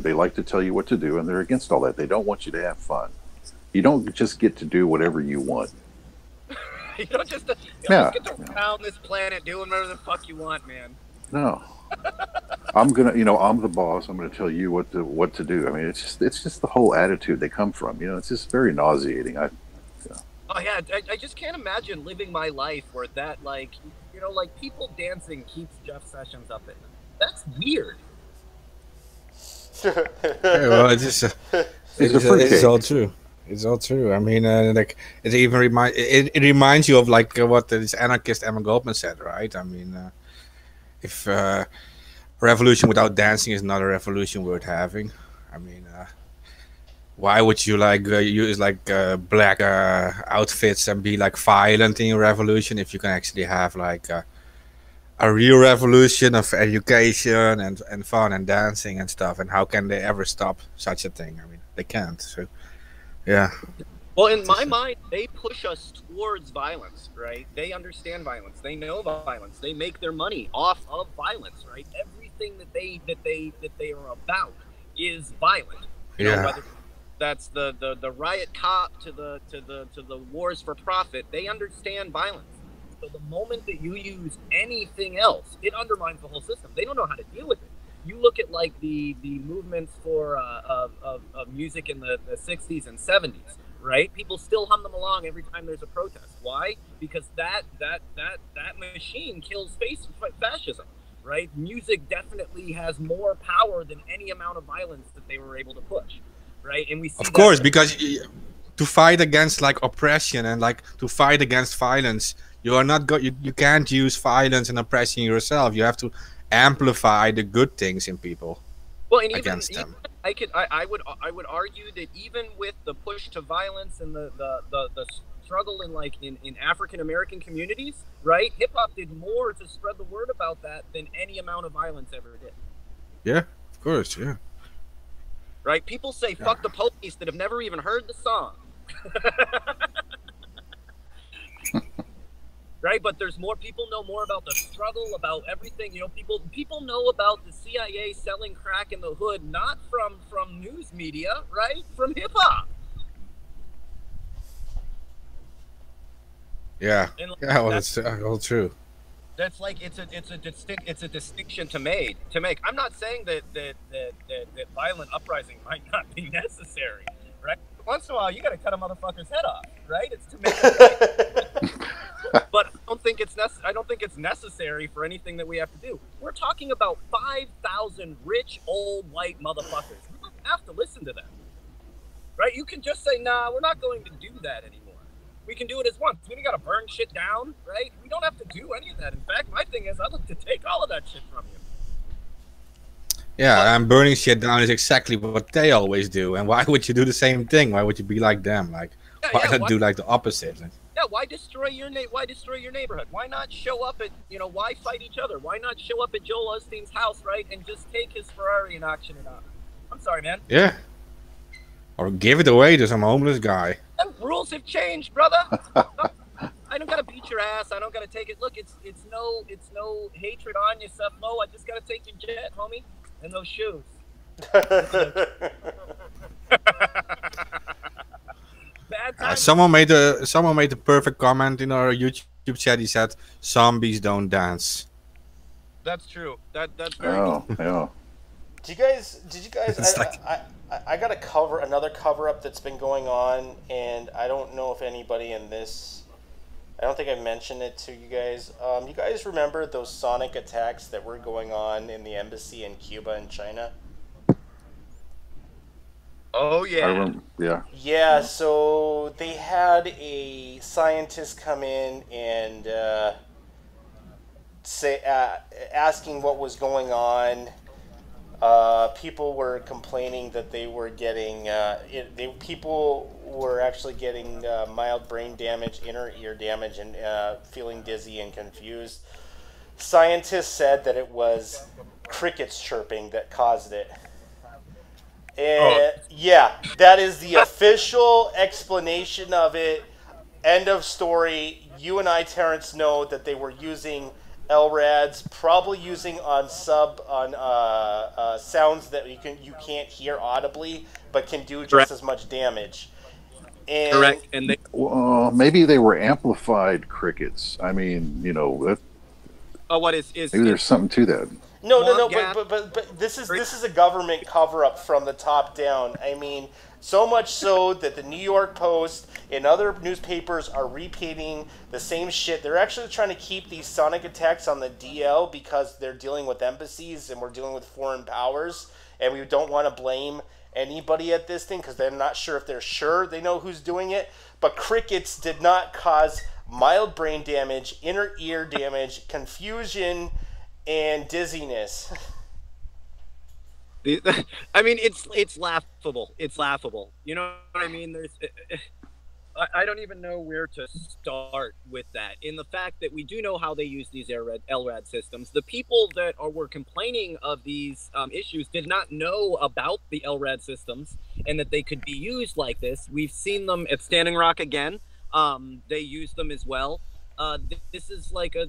They like to tell you what to do, and they're against all that. They don't want you to have fun. You don't just get to do whatever you want. You don't just get to round this planet doing whatever the fuck you want, man. No. I'm the boss. I'm gonna tell you what to do. I mean, it's just the whole attitude they come from. You know, it's just very nauseating. Oh yeah, I just can't imagine living my life where that, like, you know, like people dancing keeps Jeff Sessions up at night. That's weird. Well, it's all true. It's all true. I mean, like it even reminds you of like what this anarchist Emma Goldman said, right? I mean, if revolution without dancing is not a revolution worth having. I mean, why would you like use like black outfits and be like violent in your revolution if you can actually have like a real revolution of education and fun and dancing and stuff? And how can they ever stop such a thing? I mean, they can't. So, yeah. Well, in my mind, they push us towards violence, right? They understand violence. They know violence. They make their money off of violence, right? Everything that they are about is violent. You know, whether that's the riot cop to the wars for profit, they understand violence. So the moment that you use anything else, it undermines the whole system. They don't know how to deal with it. You look at like the movements for of music in the 60s and 70s, right? People still hum them along every time there's a protest. Why? Because that machine kills fascism, right? Music definitely has more power than any amount of violence that they were able to push, right? And we see of course, because to fight against like oppression and like to fight against violence, you are not you can't use violence and oppression yourself. You have to amplify the good things in people. Well, and against them. I would argue that even with the push to violence and the struggle in African American communities, right? Hip hop did more to spread the word about that than any amount of violence ever did. Yeah, of course, yeah. Right? People say fuck the police that have never even heard the song. Right, but there's more people know more about the struggle, about everything. You know, people know about the CIA selling crack in the hood, not from news media, right? From hip hop. Yeah, well, that's all true. That's like it's a distinction to make. I'm not saying that violent uprising might not be necessary, right? Once in a while, you got to cut a motherfucker's head off, right? It's to make it but I don't think it's necessary for anything that we have to do. We're talking about 5,000 rich old white motherfuckers. You don't have to listen to them, right? You can just say, nah, we're not going to do that anymore. We can do it as once. We don't got to burn shit down, right? We don't have to do any of that. In fact, my thing is, I'd like to take all of that shit from you. Yeah, and burning shit down is exactly what they always do. And why would you do the same thing? Why would you be like them? Like, why not do like the opposite? Yeah, why destroy your neighborhood? Why not show up at, why fight each other? Why not show up at Joel Osteen's house, right, and just take his Ferrari and auction it off? I'm sorry, man. Yeah. Or give it away to some homeless guy. And rules have changed, brother. I don't gotta beat your ass. I don't gotta take it. Look, it's no hatred on you, stuff. No, I just gotta take your jet, homie, and those shoes. Someone made a perfect comment in our YouTube chat. He said, "Zombies don't dance." That's true. That's very good. Yeah. Did you guys? I got another cover up that's been going on, and I don't know if anybody in this. I don't think I mentioned it to you guys. You guys remember those sonic attacks that were going on in the embassy in Cuba and China? Oh yeah. I remember. Yeah. Yeah, so they had a scientist come in and asking what was going on. People were complaining that they were getting people were actually getting mild brain damage, inner ear damage, and feeling dizzy and confused. Scientists said that it was crickets chirping that caused it. And yeah, that is the official explanation of it. End of story. You and I, Terrence, know that they were using LRADs, probably using on sounds that you can't hear audibly, but can do just as much damage. And Correct. And they maybe they were amplified crickets. I mean, you know, that, what is maybe there's something to that. No, but this is a government cover-up from the top down. I mean, so much so that the New York Post and other newspapers are repeating the same shit. They're actually trying to keep these sonic attacks on the DL because they're dealing with embassies and we're dealing with foreign powers, and we don't want to blame anybody at this thing because they're not sure if they're sure they know who's doing it. But crickets did not cause mild brain damage, inner ear damage, confusion, and dizziness. I mean, it's laughable. It's laughable. You know what I mean? I don't even know where to start with that. In the fact that we do know how they use these LRAD systems, the people that were complaining of these issues did not know about the LRAD systems and that they could be used like this. We've seen them at Standing Rock again. They use them as well. This is like a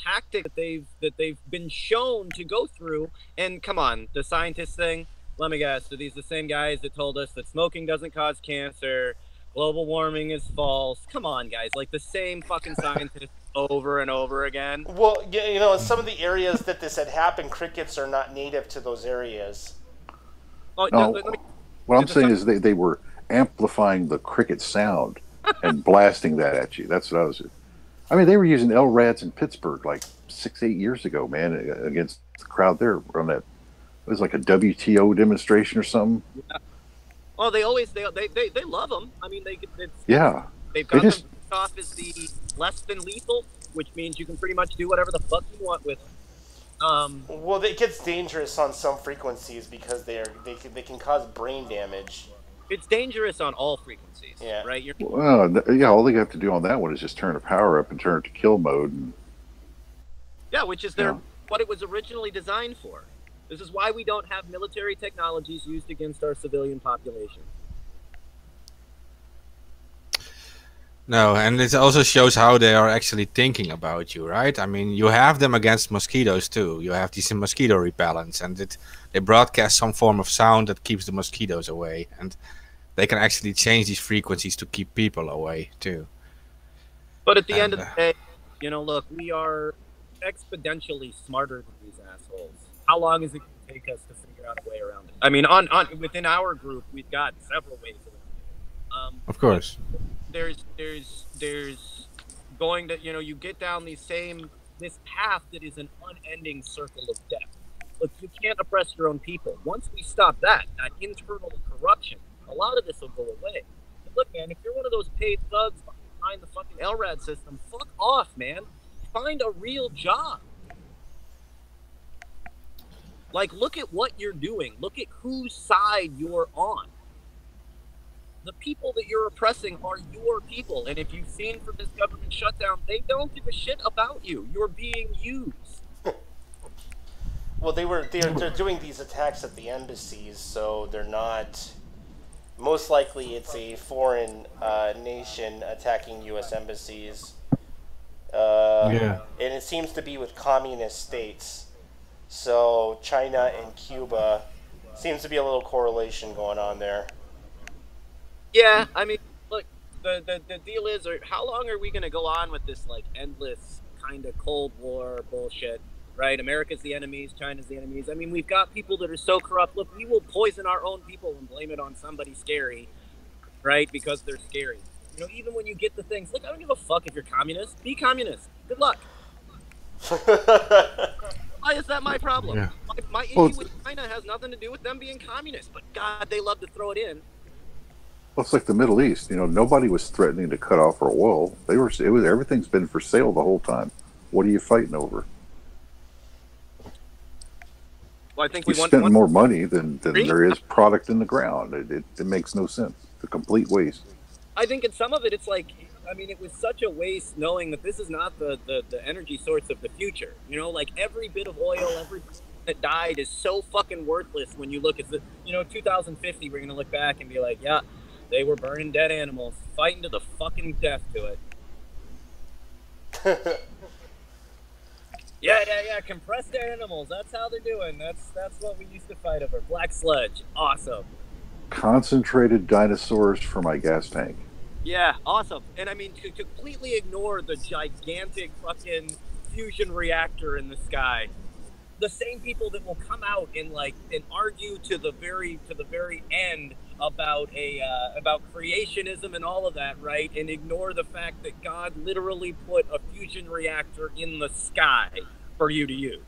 tactic that they've been shown to go through. And come on, the scientist thing. Let me guess. Are these the same guys that told us that smoking doesn't cause cancer? Global warming is false. Come on, guys. Like the same fucking scientists over and over again. Well, you know, in some of the areas that this had happened, crickets are not native to those areas. Oh, no, what I'm saying is they were amplifying the cricket sound and blasting that at you. That's what I was. I mean, they were using LRADs in Pittsburgh like 6-8 years ago, man, against the crowd there on that. It was like a WTO demonstration or something. Yeah. Well, they love them. I mean, they've got them off as the less than lethal, which means you can pretty much do whatever the fuck you want with them. Well, it gets dangerous on some frequencies because they can cause brain damage. It's dangerous on all frequencies, yeah. Right? Yeah, all they have to do on that one is just turn the power up and turn it to kill mode. And, yeah, which is what it was originally designed for. This is why we don't have military technologies used against our civilian population. No, and it also shows how they are actually thinking about you, right? I mean, you have them against mosquitoes too. You have these mosquito repellents, and they broadcast some form of sound that keeps the mosquitoes away. And they can actually change these frequencies to keep people away too. But at the end of the day, you know, look, we are exponentially smarter than these assholes. How long is it going to take us to figure out a way around it? I mean, within our group, we've got several ways around it. Of course. There's going to, you know, you get down this path that is an unending circle of death. Look, you can't oppress your own people. Once we stop that internal corruption, a lot of this will go away. But look, man, if you're one of those paid thugs behind the fucking LRAD system, fuck off, man. Find a real job. Like, look at what you're doing. Look at whose side you're on. The people that you're oppressing are your people. And if you've seen from this government shutdown, they don't give a shit about you. You're being used. Well, they're doing these attacks at the embassies, so they're not. Most likely, it's a foreign nation attacking U.S. embassies. Yeah. And it seems to be with communist states. So China and Cuba seems to be a little correlation going on there. Yeah, I mean, look, the deal is, how long are we going to go on with this like endless kind of Cold War bullshit? Right? America's the enemies, China's the enemies. I mean, we've got people that are so corrupt. Look, we will poison our own people and blame it on somebody scary, right? Because they're scary. You know, even when you get the things, look, I don't give a fuck if you're communist. Be communist. Good luck. Why is that my problem? Yeah. My issue with China has nothing to do with them being communist, but God, they love to throw it in. Well, it's like the Middle East. You know, nobody was threatening to cut off our oil. Everything's been for sale the whole time. What are you fighting over? Well, I think we spent more money than there is product in the ground. It makes no sense. It's a complete waste. I think in some of it, it's like, I mean, it was such a waste knowing that this is not the energy source of the future. You know, like every bit of oil, every that died is so fucking worthless when you look at the, 2050, we're going to look back and be like, yeah, they were burning dead animals, fighting to the fucking death to it. Yeah, compressed animals, that's how they're doing. That's what we used to fight over. Black sludge, awesome. Concentrated dinosaurs for my gas tank. Yeah, awesome. And I mean, to completely ignore the gigantic fucking fusion reactor in the sky. The same people that will come out and argue to the very end about about creationism and all of that, right? And ignore the fact that God literally put a fusion reactor in the sky for you to use.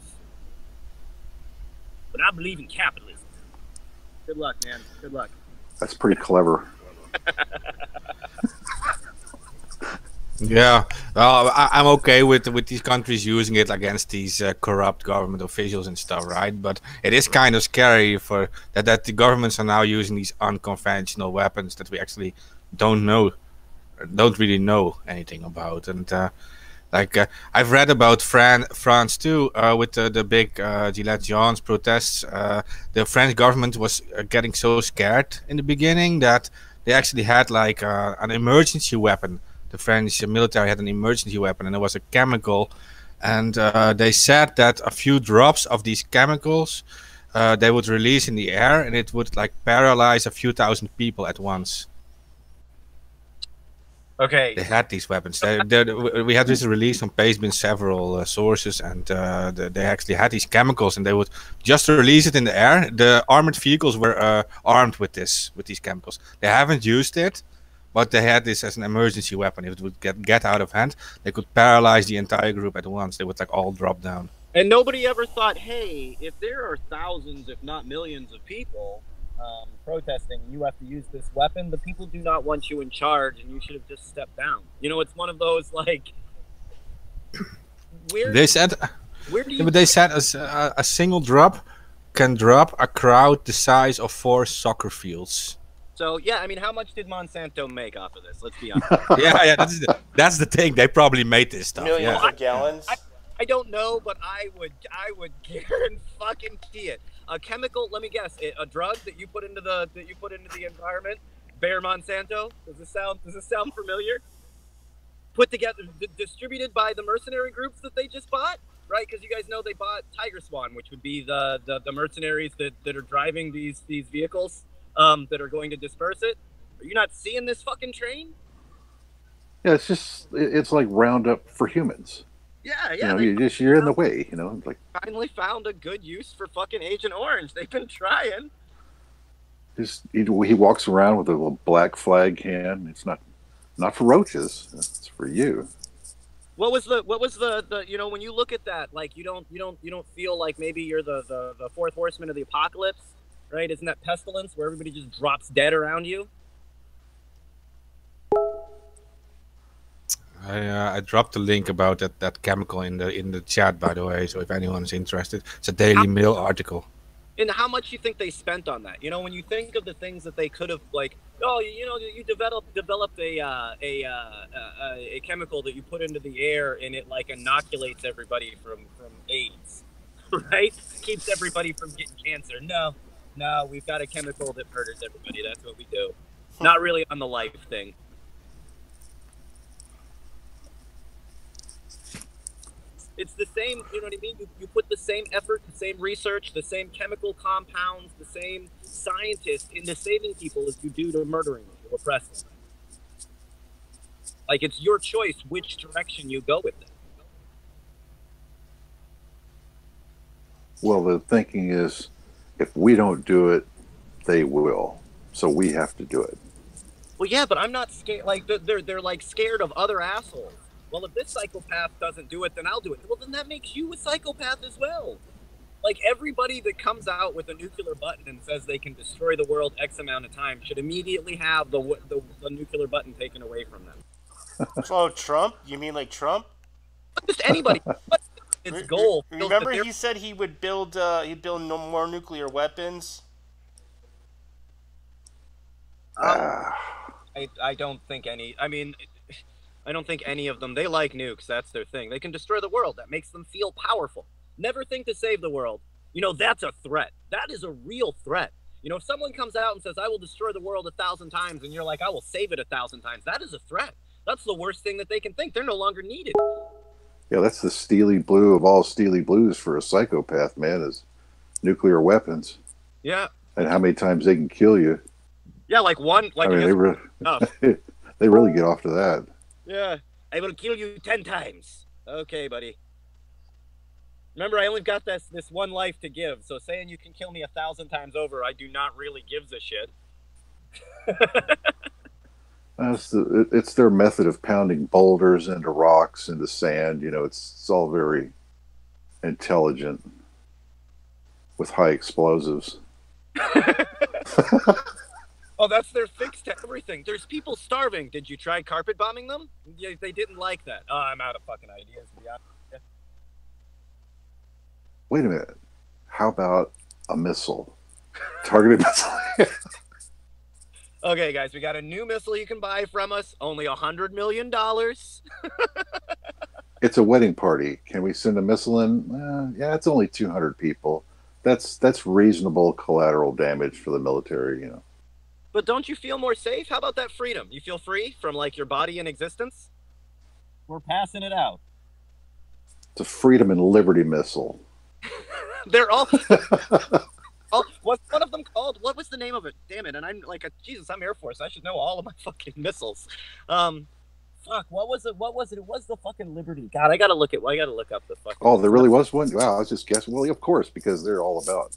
But I believe in capitalism. Good luck, man. Good luck. That's pretty clever. Yeah, I'm okay with these countries using it against these corrupt government officials and stuff, right? But it is kind of scary for that the governments are now using these unconventional weapons that we actually don't really know anything about. And I've read about France too, with the big Gilets Jaunes protests. The French government was getting so scared in the beginning that they actually had an emergency weapon. The French military had an emergency weapon, and it was a chemical. And they said that a few drops of these chemicals they would release in the air, and it would paralyze a few thousand people at once. Okay. They had these weapons. We had this released on Pastebin several sources, and they actually had these chemicals, and they would just release it in the air. The armored vehicles were armed with these chemicals. They haven't used it. But they had this as an emergency weapon. If it would get out of hand, they could paralyze the entire group at once. They would all drop down. And nobody ever thought, hey, if there are thousands, if not millions of people protesting, you have to use this weapon, the people do not want you in charge, and you should have just stepped down. It's one of those they said a single drop can drop a crowd the size of 4 soccer fields. So yeah, I mean, how much did Monsanto make off of this? Let's be honest. yeah, that's the thing. They probably made this stuff. Millions of gallons. I don't know, but I would guarantee it. A chemical. Let me guess. A drug that you put into the environment. Bayer Monsanto. Does this sound familiar? Put together, distributed by the mercenary groups that they just bought, right? Because you guys know they bought Tiger Swan, which would be the mercenaries that are driving these vehicles. That are going to disperse it. Are you not seeing this fucking train? Yeah, it's like Roundup for humans. Yeah. You're in the way. Finally found a good use for fucking Agent Orange. They've been trying. He walks around with a little black flag can. It's not for roaches. It's for you. What was the when you look at that, you don't feel like maybe you're the fourth horseman of the apocalypse? Right? Isn't that pestilence where everybody just drops dead around you? I dropped a link about that chemical in the chat, by the way. So if anyone's interested, it's a Daily Mail article. And how much you think they spent on that? When you think of the things that they could have, you developed a chemical that you put into the air and it inoculates everybody from AIDS, right? Keeps everybody from getting cancer. No, we've got a chemical that murders everybody. That's what we do. Not really on the life thing. It's the same, you know what I mean? You put the same effort, the same research, the same chemical compounds, the same scientists into saving people as you do to murdering them, to oppressing them. It's your choice which direction you go with it. Well, the thinking is, if we don't do it, they will. So we have to do it. Well, yeah, but I'm not scared. They're scared of other assholes. Well, if this psychopath doesn't do it, then I'll do it. Well, then that makes you a psychopath as well. Like, everybody that comes out with a nuclear button and says they can destroy the world X amount of time should immediately have the nuclear button taken away from them. Oh, Trump? You mean like Trump? Just anybody. Its goal. Remember, he said he would build no more nuclear weapons. I don't think any. I mean, I don't think any of them. They like nukes. That's their thing. They can destroy the world. That makes them feel powerful. Never think to save the world. You know, that's a threat. That is a real threat. You know, if someone comes out and says, I will destroy the world 1,000 times, and you're like, I will save it 1,000 times, that is a threat. That's the worst thing that they can think. They're no longer needed. Yeah, that's the steely blue of all steely blues for a psychopath, man, is nuclear weapons. Yeah. And how many times they can kill you. Yeah, like one. Like, I mean, they really get off to that. Yeah. I will kill you 10 times. Okay, buddy. Remember, I only got this one life to give, so saying you can kill me 1,000 times over, I do not really give a shit. It's their method of pounding boulders into rocks, into sand. You know, it's all very intelligent with high explosives. Oh, that's their fix to everything. There's people starving. Did you try carpet bombing them? Yeah, they didn't like that. Oh, I'm out of fucking ideas, to be honest. Yeah. Wait a minute. How about a missile? Targeted missile? Okay, guys, we got a new missile you can buy from us. Only $100 million. It's a wedding party. Can we send a missile in? Yeah, it's only 200 people. That's reasonable collateral damage for the military, you know. But don't you feel more safe? How about that freedom? You feel free from, like, your body and existence? We're passing it out. It's a freedom and liberty missile. They're all... what's one of them called? What was the name of it? Damn it! And I'm like, Jesus, I'm Air Force. I should know all of my fucking missiles. Fuck. What was it? It was the fucking Liberty. God, I gotta look up the fucking. Oh, there really was one. Wow, I was just guessing. Well, of course, because they're all about,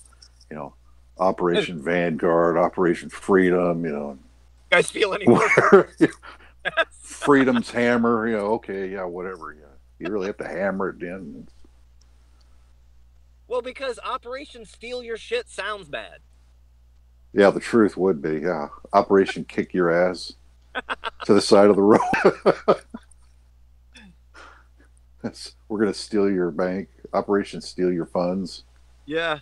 you know, Operation Vanguard, Operation Freedom. You know. You guys feel any more? Freedom's hammer. You know. Okay. Yeah. Whatever. Yeah. You really have to hammer it in. Well, because Operation Steal Your Shit sounds bad. Yeah, the truth would be, yeah. Operation Kick Your Ass to the side of the road. We're going to steal your bank. Operation Steal Your Funds. Yeah.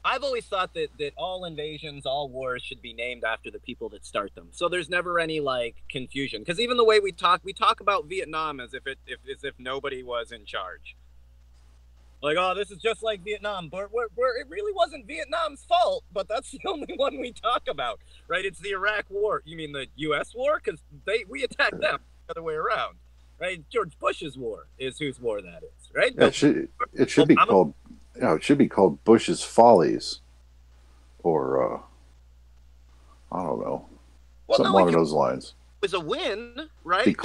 I've always thought that all invasions, all wars should be named after the people that start them. So there's never any, like, confusion. Because even the way we talk about Vietnam as if nobody was in charge. Like, oh, this is just like Vietnam, but it really wasn't Vietnam's fault, but that's the only one we talk about, right? It's the Iraq War. You mean the U.S. war? Because we attacked them the other way around, right? George Bush's war is whose war that is, right? Yeah, it should be called, you know, it should be called Bush's Follies, or I don't know, something along those lines. It was a win, right?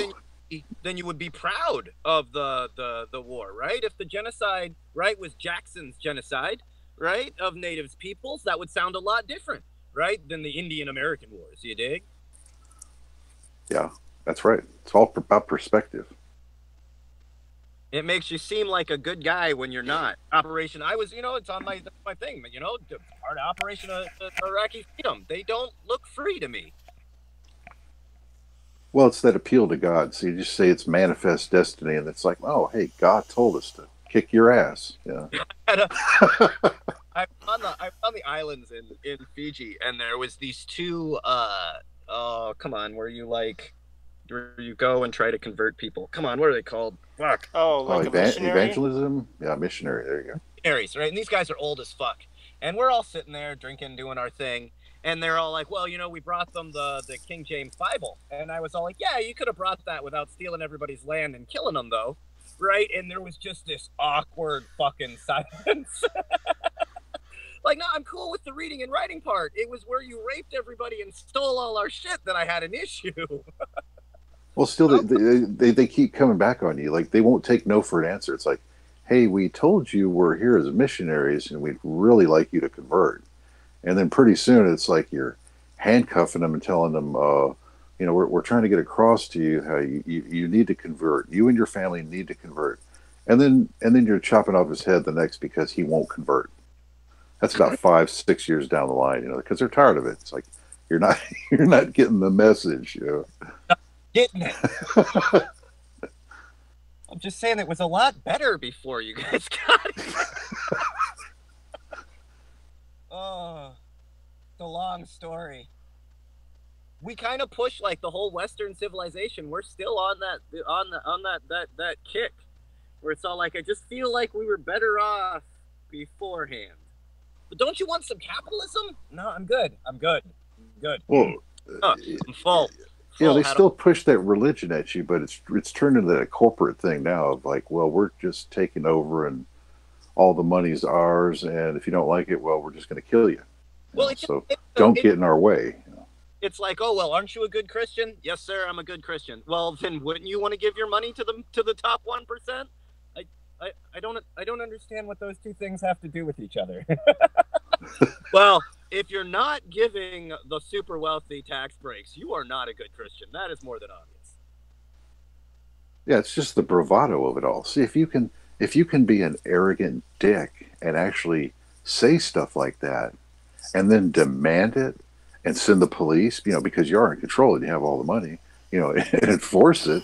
Then you would be proud of the war, right? If the genocide, right, was Jackson's genocide, right, of Native peoples, that would sound a lot different, right, than the Indian-American wars, you dig? Yeah, that's right. It's all about perspective. It makes you seem like a good guy when you're not. Operation, it's on my thing, you know, part of Operation Iraqi Freedom. They don't look free to me. Well, it's that appeal to God. So you just say it's manifest destiny, and it's like, oh, hey, God told us to kick your ass. Yeah. I'm on the islands in Fiji, and there was these two. Where you go and try to convert people. Come on, what are they called? Fuck. Evangelism. Yeah, missionary. There you go. Missionaries, right? And these guys are old as fuck, and we're all sitting there drinking, doing our thing. And they're all like, well, you know, we brought them the King James Bible. And I was all like, yeah, you could have brought that without stealing everybody's land and killing them, though. Right? And there was just this awkward fucking silence. Like, no, I'm cool with the reading and writing part. It was where you raped everybody and stole all our shit that I had an issue. Well, still, they keep coming back on you. Like, they won't take no for an answer. It's like, hey, we told you we're here as missionaries, and we'd really like you to convert. And then pretty soon it's like you're handcuffing them and telling them, You know, we're trying to get across to you how you need to convert. You and your family need to convert. And then you're chopping off his head the next because he won't convert. That's about 5-6 years down the line, you know, because they're tired of it. It's like you're not getting the message, you know. Not getting it. I'm just saying it was a lot better before you guys got it. Oh, it's a long story. We kind of push like the whole Western civilization. We're still on that kick where it's all like, I just feel like we were better off beforehand. But don't you want some capitalism? No, I'm good. I'm good. Well, I'm full. You know, they still push that religion at you, but it's turned into a corporate thing now of like, well, we're just taking over and all the money's ours, and if you don't like it, well, we're just going to kill you. Well, don't get in our way. You know? It's like, oh well, aren't you a good Christian? Yes, sir, I'm a good Christian. Well, then wouldn't you want to give your money to the top 1%? I don't understand what those two things have to do with each other. Well, if you're not giving the super wealthy tax breaks, you are not a good Christian. That is more than obvious. Yeah, it's just the bravado of it all. See, if you can be an arrogant dick and actually say stuff like that and then demand it and send the police, you know, because you are in control and you have all the money, you know, and enforce it,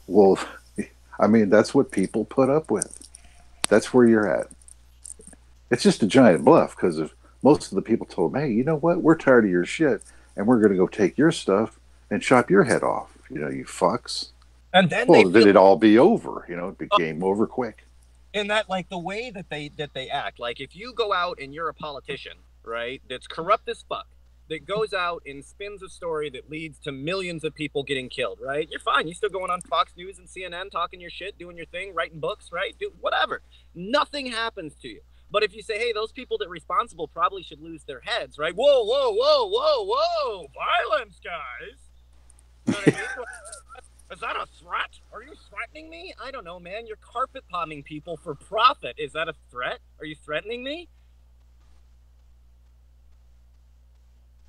well, I mean, that's what people put up with. That's where you're at. It's just a giant bluff because if most of the people told me, hey, you know what? We're tired of your shit and we're going to go take your stuff and chop your head off. You know, you fucks. And then then it'd all be over. You know, it became over quick. And that, like, the way that they act, like if you go out and you're a politician, right, that's corrupt as fuck, that goes out and spins a story that leads to millions of people getting killed, right? You're fine. You're still going on Fox News and CNN, talking your shit, doing your thing, writing books, right? Do whatever. Nothing happens to you. But if you say, hey, those people that are responsible probably should lose their heads, right? Whoa, whoa, whoa, whoa, whoa. Violence, guys. You know what I mean? Is that a threat? Are you threatening me? I don't know, man. You're carpet bombing people for profit. Is that a threat? Are you threatening me?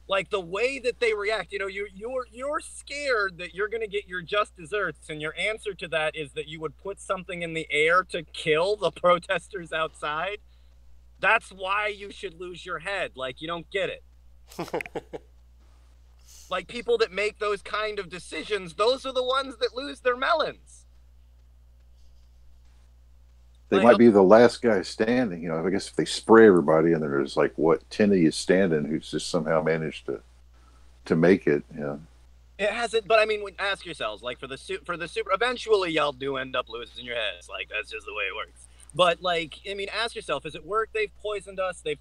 Like the way that they react, you know, you're scared that you're going to get your just desserts, and your answer to that is that you would put something in the air to kill the protesters outside. That's why you should lose your head. Like, you don't get it. Like, people that make those kind of decisions, those are the ones that lose their melons. They might be the last guy standing. You know, I guess if they spray everybody and there's like, 10 of you standing who's just somehow managed to make it, you know. It hasn't, but I mean, ask yourselves, like, for the super, eventually y'all do end up losing your heads. Like, that's just the way it works. But, like, I mean, ask yourself, has it worked? They've poisoned us. They've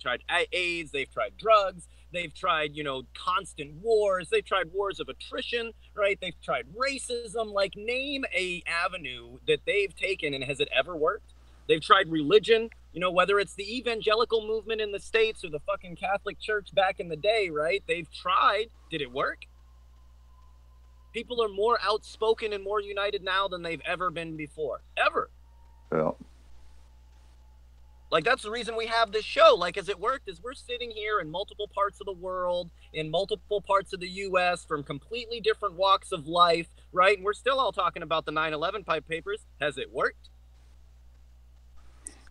tried AIDS. They've tried drugs. They've tried, you know, constant wars. They've tried wars of attrition, right? They've tried racism. Like, name a avenue that they've taken, and has it ever worked? They've tried religion, you know, whether it's the evangelical movement in the States or the fucking Catholic Church back in the day, right? They've tried. Did it work? People are more outspoken and more united now than they've ever been before. Ever. Well, like, that's the reason we have this show. Like, has it worked? Is we're sitting here in multiple parts of the world, in multiple parts of the U.S., from completely different walks of life, right? And we're still all talking about the 9/11 papers. Has it worked?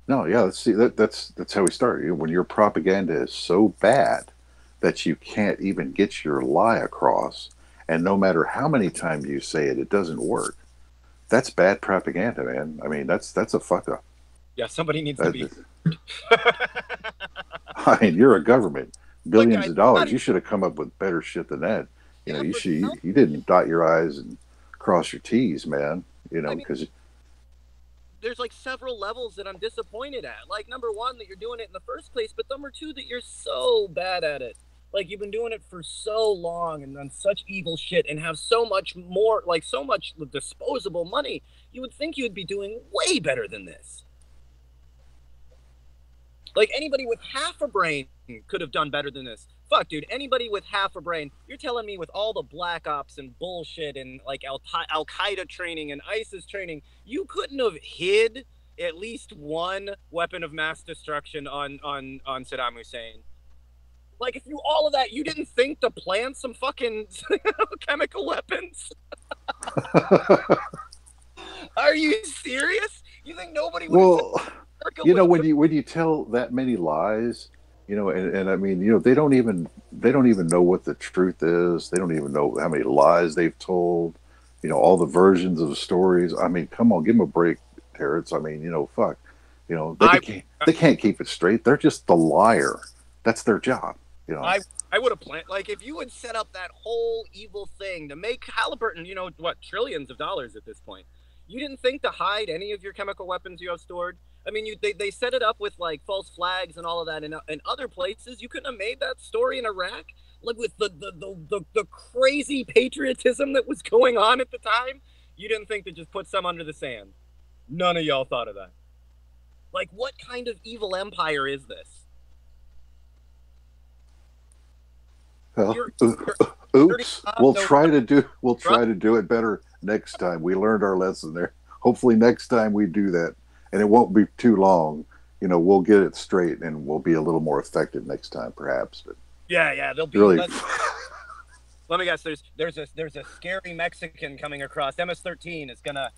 No, yeah. Let's see. That's how we start. When your propaganda is so bad that you can't even get your lie across, and no matter how many times you say it, it doesn't work. That's bad propaganda, man. I mean, that's a fuck up. Yeah, somebody needs to be. I mean, you're a government, billions of dollars. You should have come up with better shit than that. You know, you didn't dot your I's and cross your T's, man. You know, because there's like several levels that I'm disappointed at. Like, number one, that you're doing it in the first place, but number two, that you're so bad at it. Like, you've been doing it for so long and done such evil shit and have so much more, like, so much disposable money. You would think you would be doing way better than this. Like, anybody with half a brain could have done better than this. Fuck, dude, anybody with half a brain, you're telling me with all the black ops and bullshit and, like, Al-Qaeda training and ISIS training, you couldn't have hid at least one weapon of mass destruction on Saddam Hussein? Like, if you all of that, you didn't think to plant some fucking chemical weapons? Are you serious? You think nobody would? Well, you know, when you tell that many lies, you know, and I mean, you know, they don't even know what the truth is. They don't even know how many lies they've told. You know, all the versions of the stories. I mean, come on, give them a break, Terrence. I mean, you know, fuck. You know, they can't keep it straight. They're just the liar. That's their job. You know, I would have planned, like, if you had set up that whole evil thing to make Halliburton, you know, what, trillions of dollars at this point. You didn't think to hide any of your chemical weapons you have stored? I mean, they set it up with, like, false flags and all of that in other places. You couldn't have made that story in Iraq? Like, with the crazy patriotism that was going on at the time? You didn't think to just put some under the sand? None of y'all thought of that. Like, what kind of evil empire is this? Well, oops. We'll try to do it better next time. We learned our lesson there. Hopefully next time we do that, and it won't be too long. You know, we'll get it straight, and we'll be a little more effective next time, perhaps. But yeah, they'll be really. Let me guess. There's a scary Mexican coming across. MS-13 is gonna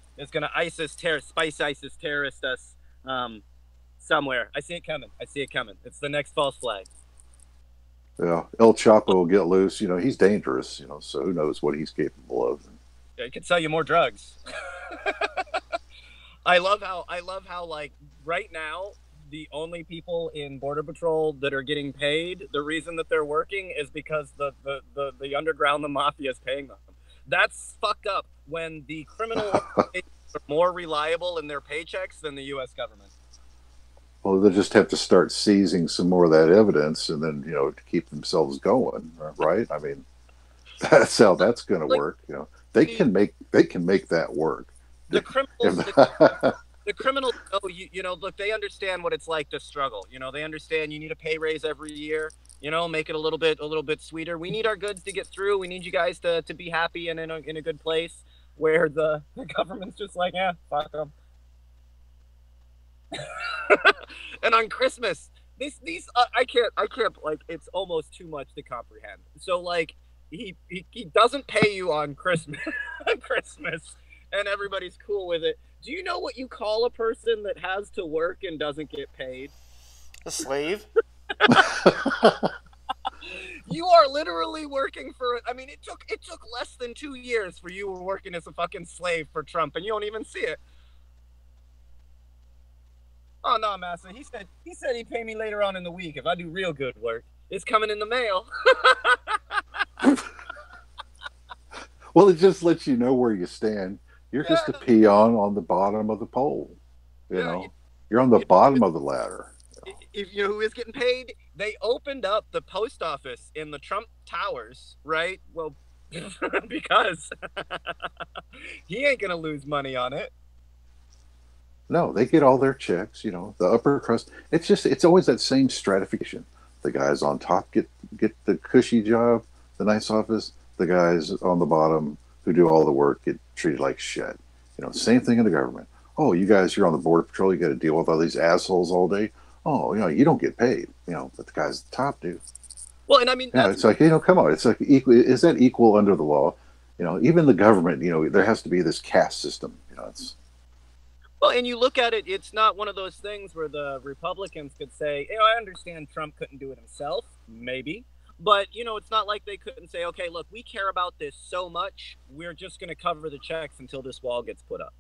spice ISIS terrorist us somewhere. I see it coming. It's the next false flag. Yeah, El Chapo will get loose. You know, he's dangerous. You know, so who knows what he's capable of? Yeah, he could sell you more drugs. I love how like right now the only people in Border Patrol that are getting paid, the reason that they're working is because the underground, the mafia is paying them. That's fucked up when the criminal are more reliable in their paychecks than the U.S. government. Well, they'll just have to start seizing some more of that evidence, and then, you know, to keep themselves going, right? I mean, that's how that's going to work. You know, they can make that work. The criminals, you know, look, they understand what it's like to struggle. You know, they understand you need a pay raise every year. You know, make it a little bit sweeter. We need our goods to get through. We need you guys to be happy and in a good place. Where the government's just like, yeah, fuck them. And on Christmas, these I can't like, it's almost too much to comprehend. So like he doesn't pay you on Christmas and everybody's cool with it. Do you know what you call a person that has to work and doesn't get paid? A slave. You are literally working for it. I mean, it took less than 2 years for you were working as a fucking slave for Trump, and you don't even see it. Oh no, Massa. He said he'd pay me later on in the week if I do real good work. It's coming in the mail. Well, it just lets you know where you stand. You're just a peon on the bottom of the pole. You know, you're on the bottom of the ladder. If you know who is getting paid, they opened up the post office in the Trump Towers, right? Well, because he ain't gonna lose money on it. No, they get all their checks, you know, the upper crust. It's always that same stratification. The guys on top get the cushy job, the nice office. The guys on the bottom who do all the work get treated like shit. You know, same thing in the government. Oh, you guys, you're on the Border Patrol. You got to deal with all these assholes all day. Oh, you know, you don't get paid, you know, but the guys at the top do. Well, and I mean, yeah, it's like, you know, come on. It's like equal. Is that equal under the law? You know, even the government, you know, there has to be this caste system. You know, it's. Well, and you look at it, it's not one of those things where the Republicans could say, you know, I understand Trump couldn't do it himself, maybe. But, you know, it's not like they couldn't say, okay, look, we care about this so much, we're just going to cover the checks until this wall gets put up.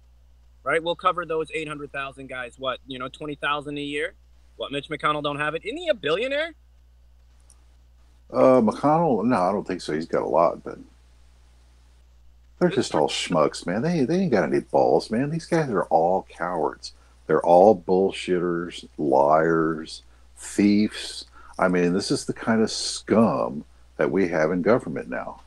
Right? We'll cover those 800,000 guys, what, you know, 20,000 a year? What, Mitch McConnell don't have it? Isn't he a billionaire? McConnell, no, I don't think so. He's got a lot, but they're just all schmucks, man. They ain't got any balls, man. These guys are all cowards. They're all bullshitters, liars, thieves. I mean, this is the kind of scum that we have in government now.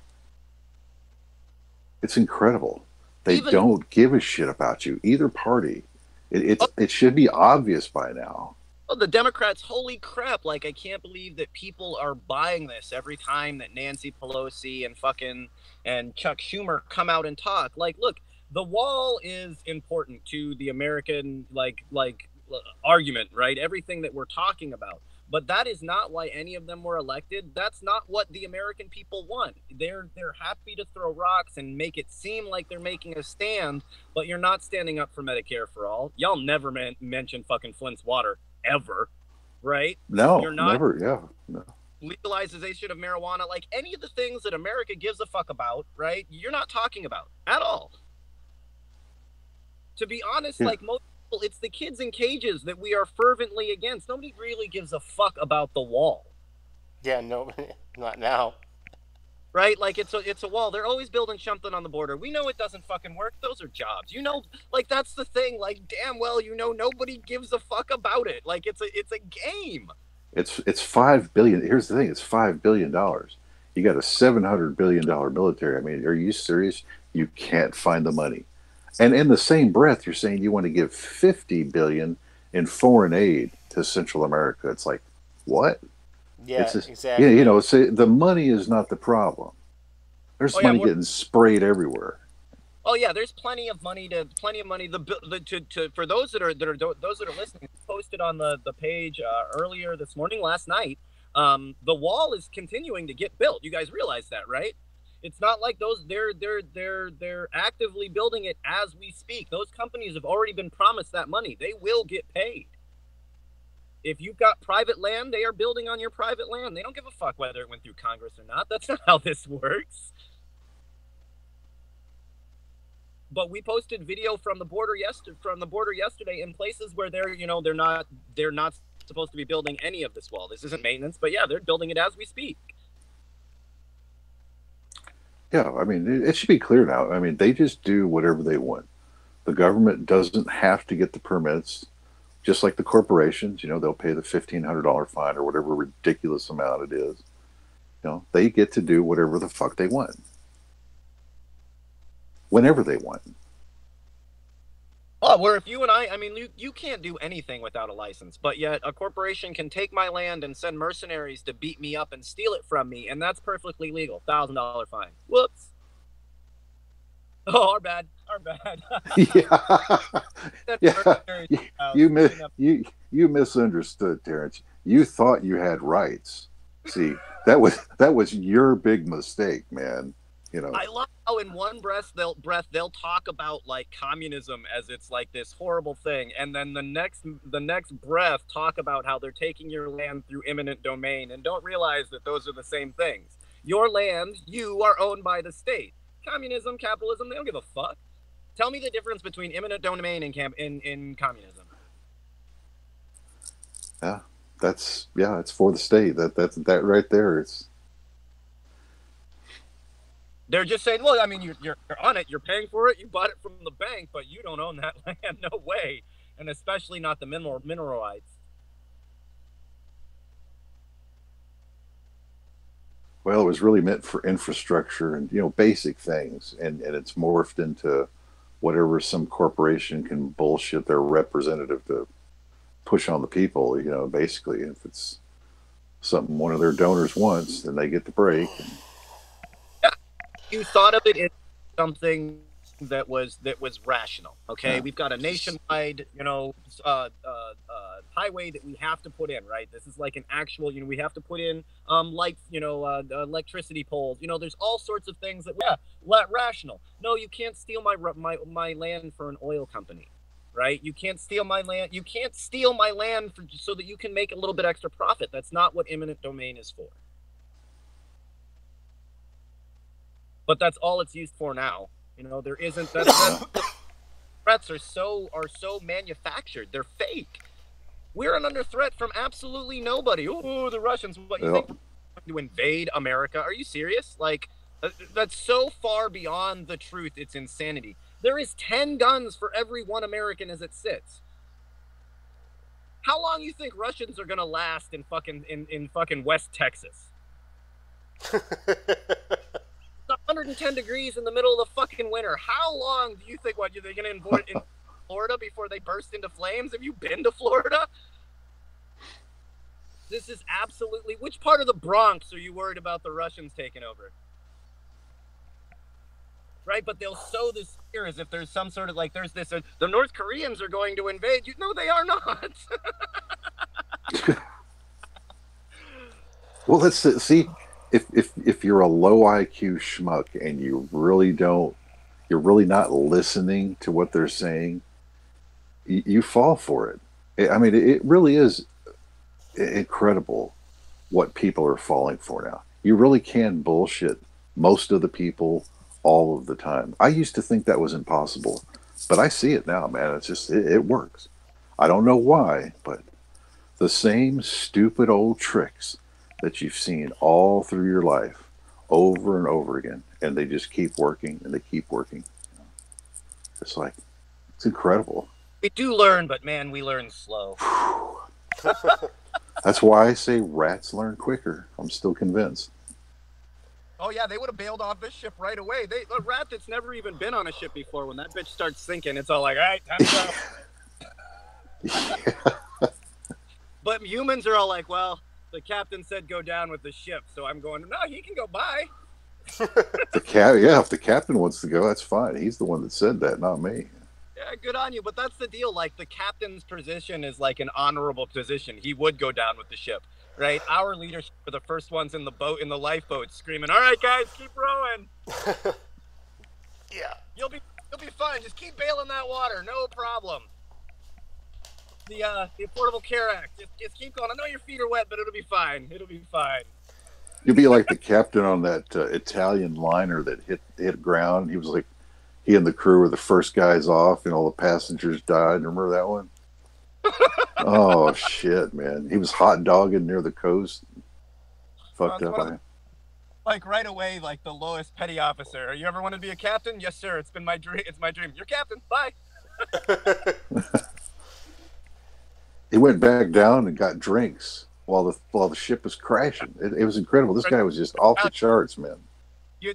It's incredible. They don't give a shit about you, either party. It should be obvious by now. Well, the Democrats, holy crap, like, I can't believe that people are buying this every time that Nancy Pelosi and Chuck Schumer come out and talk. Like, look, the wall is important to the American, like argument, right? Everything that we're talking about. But that is not why any of them were elected. That's not what the American people want. They're happy to throw rocks and make it seem like they're making a stand, but you're not standing up for Medicare for all. Y'all never mention fucking Flint's water ever, right? No, you're not never. Yeah, no. Legalization of marijuana, like any of the things that America gives a fuck about, right? You're not talking about at all. To be honest, like most people, it's the kids in cages that we are fervently against. Nobody really gives a fuck about the wall. Yeah, no, not now. Right? Like it's a wall. They're always building something on the border. We know it doesn't fucking work. Those are jobs. You know, like that's the thing. Like damn well, you know, nobody gives a fuck about it. Like it's a game. It's $5 billion. Here's the thing: it's $5 billion. You got a $700 billion military. I mean, are you serious? You can't find the money. And in the same breath, you're saying you want to give $50 billion in foreign aid to Central America. It's like, what? Yeah, exactly. Yeah, you know, the money is not the problem. There's money getting sprayed everywhere. Oh yeah, there's plenty of money. For those that are listening, posted on the page earlier this morning, last night. The wall is continuing to get built. You guys realize that, right? It's not like they're actively building it as we speak. Those companies have already been promised that money. They will get paid. If you've got private land, they are building on your private land. They don't give a fuck whether it went through Congress or not. That's not how this works. But we posted video from the border yesterday in places where they're not supposed to be building any of this wall. This isn't maintenance, but yeah, they're building it as we speak. Yeah, I mean, it should be clear now. I mean, they just do whatever they want. The government doesn't have to get the permits, just like the corporations. You know, they'll pay the $1,500 fine or whatever ridiculous amount it is. You know, they get to do whatever the fuck they want, whenever they want. Oh, where if you and I mean, you can't do anything without a license, but yet a corporation can take my land and send mercenaries to beat me up and steal it from me, and that's perfectly legal. $1,000 fine. Whoops. Oh, our bad. You misunderstood, Terrence. You thought you had rights. See, that was your big mistake, man. You know, I love how in one breath they'll talk about like communism as it's like this horrible thing, and then the next breath talk about how they're taking your land through eminent domain, and don't realize that those are the same things. Your land, you are owned by the state. Communism, capitalism, they don't give a fuck. Tell me the difference between eminent domain and in communism. Yeah, it's for the state. That right there. They're just saying, well, I mean, you're on it, you're paying for it, you bought it from the bank, but you don't own that land, no way, and especially not the mineral rights. Well, it was really meant for infrastructure and, you know, basic things, and it's morphed into whatever some corporation can bullshit their representative to push on the people. You know, basically, if it's something one of their donors wants, then they get the break. You thought of it as something that was rational. Okay, yeah. We've got a nationwide, highway that we have to put in. Right, this is like an actual. We have to put in electricity poles. There's all sorts of things that rational. No, you can't steal my land for an oil company. Right, you can't steal my land. You can't steal my land so that you can make a little bit extra profit. That's not what eminent domain is for. But that's all it's used for now. There isn't. Threats are so manufactured. They're fake. We're under threat from absolutely nobody. Oh, the Russians! What you think? To invade America? Are you serious? Like, that's so far beyond the truth. It's insanity. There is 10 guns for every one American as it sits. How long you think Russians are gonna last in fucking West Texas? 110 degrees in the middle of the fucking winter. How long do you think? Are they going to invade in Florida before they burst into flames? Have you been to Florida? This is absolutely... Which part of the Bronx are you worried about the Russians taking over? Right, but they'll sow this fear as if there's some sort of there's this... the North Koreans are going to invade you. No, they are not. Well, let's see if you're a low IQ schmuck and you're really not listening to what they're saying, you fall for it. I mean, it really is incredible what people are falling for now. You really can bullshit most of the people all of the time. I used to think that was impossible, but I see it now, man. It's just, it works. I don't know why, but the same stupid old tricks that you've seen all through your life over and over again, and they just keep working and they keep working. It's like, it's incredible. We do learn, but man, we learn slow. That's why I say rats learn quicker. I'm still convinced. Oh yeah, they would have bailed off this ship right away. A rat that's never even been on a ship before, when that bitch starts sinking, it's all like, all right, time to go. But humans are all like, well, the captain said go down with the ship, so I'm going, no, he can go by. If the captain wants to go, that's fine. He's the one that said that, not me. Yeah, good on you, but that's the deal. Like, the captain's position is like an honorable position. He would go down with the ship, right? Our leaders were the first ones in the boat, in the lifeboat, screaming, all right, guys, keep rowing. Yeah. You'll be fine. Just keep bailing that water. No problem. The Affordable Care Act. Just keep going. I know your feet are wet, but it'll be fine. It'll be fine. You'll be like the captain on that Italian liner that hit ground. He was like, he and the crew were the first guys off, and all the passengers died. Remember that one? Oh shit, man! He was hot dogging near the coast. Fucked up. Like right away, like the lowest petty officer. You ever want to be a captain? Yes, sir. It's been my dream. It's my dream. You're captain. Bye. He went back down and got drinks while the ship was crashing. It was incredible. This guy was just off the charts, man.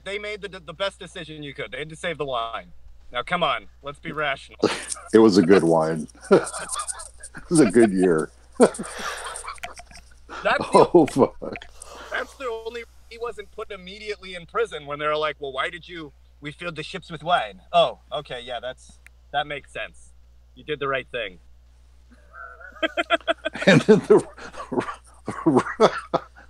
They made the best decision you could. They had to save the wine. Now, come on. Let's be rational. It was a good wine. It was a good year. Oh, fuck. That's the only he wasn't put immediately in prison when they're like, well, why did we filled the ships with wine? Oh, okay, yeah, that makes sense. You did the right thing. And then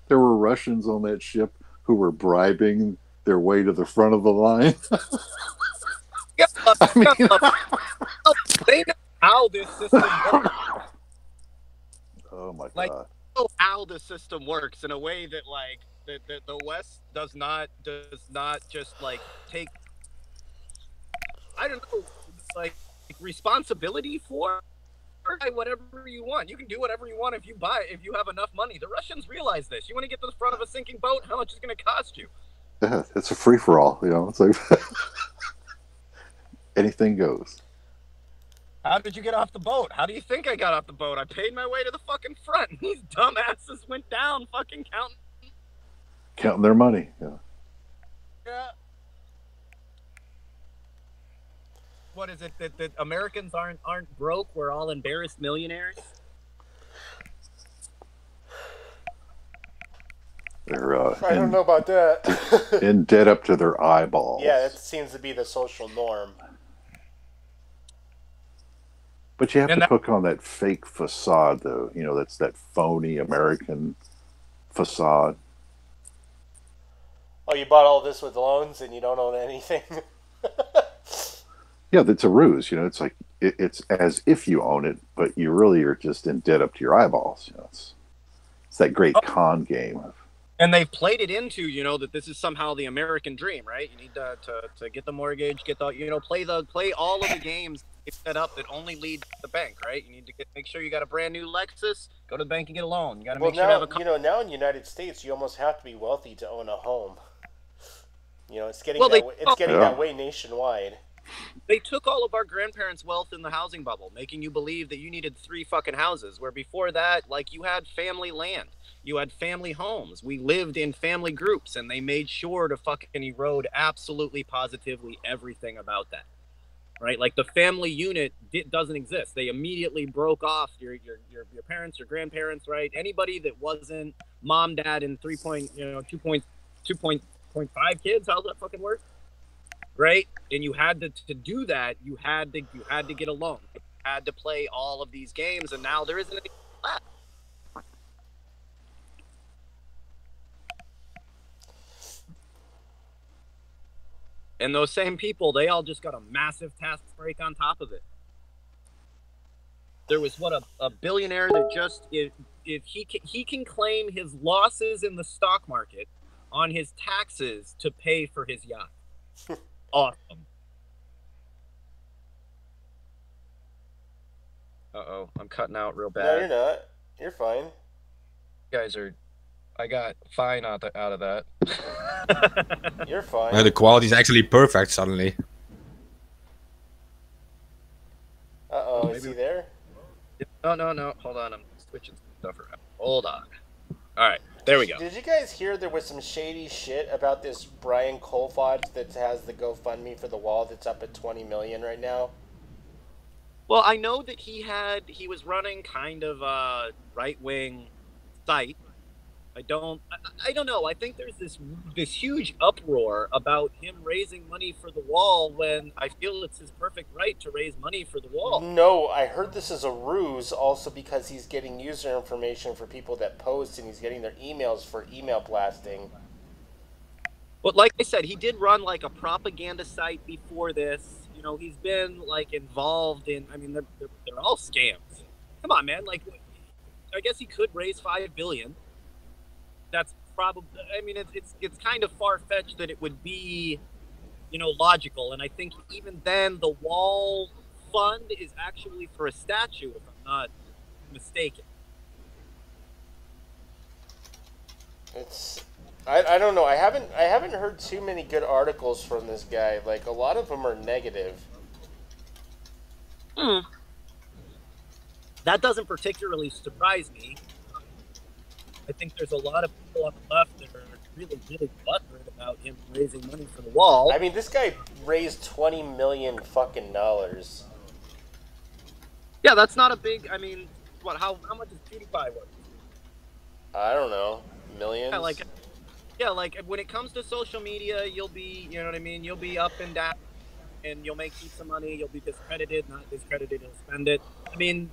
there were Russians on that ship who were bribing their way to the front of the line. I mean, they know how this system works. Oh my like, god! Know how the system works in a way that like the West does not just like take, I don't know, like responsibility for whatever you want. You can do whatever you want if you have enough money. The Russians realize this. You want to get to the front of a sinking boat? How much is it going to cost you? Yeah, it's a free for all. You know, it's like anything goes. How did you get off the boat? How do you think I got off the boat? I paid my way to the fucking front. These dumbasses went down fucking counting their money. Yeah. Yeah. What is it that Americans aren't broke? We're all embarrassed millionaires. They're I don't know about that. in debt up to their eyeballs. Yeah, that seems to be the social norm. But you have to put on that fake facade, though. You know, that's that phony American facade. Oh, you bought all this with loans and you don't own anything? Yeah, that's a ruse. You know, it's like it's as if you own it, but you really are just in debt up to your eyeballs. You know, it's that great con game. And they've played it into, you know, that this is somehow the American dream, right? You need to get the mortgage, get the, you know, play all of the games set up that only lead to the bank, right? You need to make sure you got a brand new Lexus, go to the bank and get a loan. You got to make sure you have a you know, now in the United States, you almost have to be wealthy to own a home. You know, it's getting that way nationwide. They took all of our grandparents' wealth in the housing bubble, making you believe that you needed 3 fucking houses, where before that, like, you had family land. You had family homes. We lived in family groups, and they made sure to fucking erode absolutely, positively everything about that. Right? Like, the family unit doesn't exist. They immediately broke off your parents, your grandparents, right? Anybody that wasn't mom, dad, and 2.5 kids, how's that fucking work? Right? And you had to do that, you had to get a loan. You had to play all of these games, and now there isn't any left. And those same people, they all just got a massive tax break on top of it. There was a billionaire that just if he can claim his losses in the stock market on his taxes to pay for his yacht. Awesome. Uh-oh, I'm cutting out real bad. No, you're not. You're fine. You guys are... I got fine out of that. You're fine. The quality is actually perfect suddenly. Uh-oh, is he there? No. Hold on, I'm switching stuff around. Hold on. All right, there we go. Did you guys hear there was some shady shit about this Brian Colfodge that has the GoFundMe for the wall that's up at 20 million right now? Well, I know that he was running kind of a right-wing site. I don't know. I think there's this huge uproar about him raising money for the wall when I feel it's his perfect right to raise money for the wall. No, I heard this is a ruse also because he's getting user information for people that post and he's getting their emails for email blasting. But like I said, he did run like a propaganda site before this. You know, he's been like involved in, I mean, they're all scams. Come on, man. Like, I guess he could raise $5 billion. That's probably, I mean, it's kind of far-fetched that it would be, you know, logical. And I think even then the wall fund is actually for a statue, if I'm not mistaken. I don't know. I haven't heard too many good articles from this guy. Like, a lot of them are negative. That doesn't particularly surprise me. I think there's a lot of people on the left that are really, really butthurt about him raising money for the wall. I mean, this guy raised $20 million fucking dollars. Yeah, that's not a big. I mean, what? How much is PewDiePie worth? I don't know, millions. Yeah, like when it comes to social media, you'll be, you know what I mean. You'll be up and down, and you'll make heaps of money. You'll be discredited, not discredited. You'll spend it. I mean,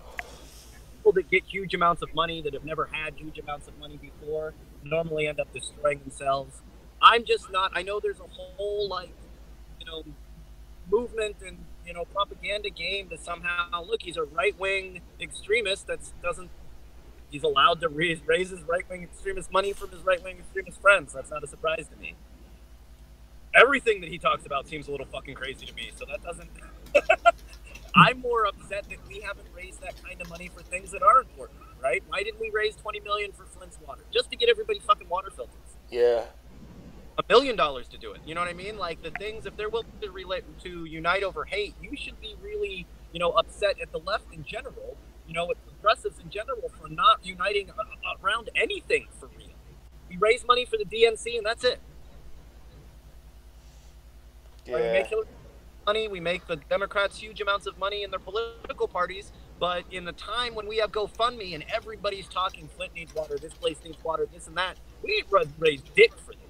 people that get huge amounts of money that have never had huge amounts of money before normally end up destroying themselves. I'm just not. I know there's a whole like, you know, movement and, you know, propaganda game that somehow look, he's a right-wing extremist that doesn't. He's allowed to raise his right-wing extremist money from his right-wing extremist friends. That's not a surprise to me. Everything that he talks about seems a little fucking crazy to me, so that doesn't. I'm more upset that we haven't raised that kind of money for things that are important, right? Why didn't we raise $20 million for Flint's water? Just to get everybody fucking water filters. Yeah. $1 million to do it. You know what I mean? Like, the things, if they're willing to unite over hate, you should be really, you know, upset at the left in general, you know, at progressives in general for not uniting around anything for real. We raise money for the DNC and that's it. Yeah. We make money, we make the Democrats huge amounts of money in their political parties, but in the time when we have GoFundMe and everybody's talking Flint needs water, this place needs water, this and that, we ain't raise dick for them.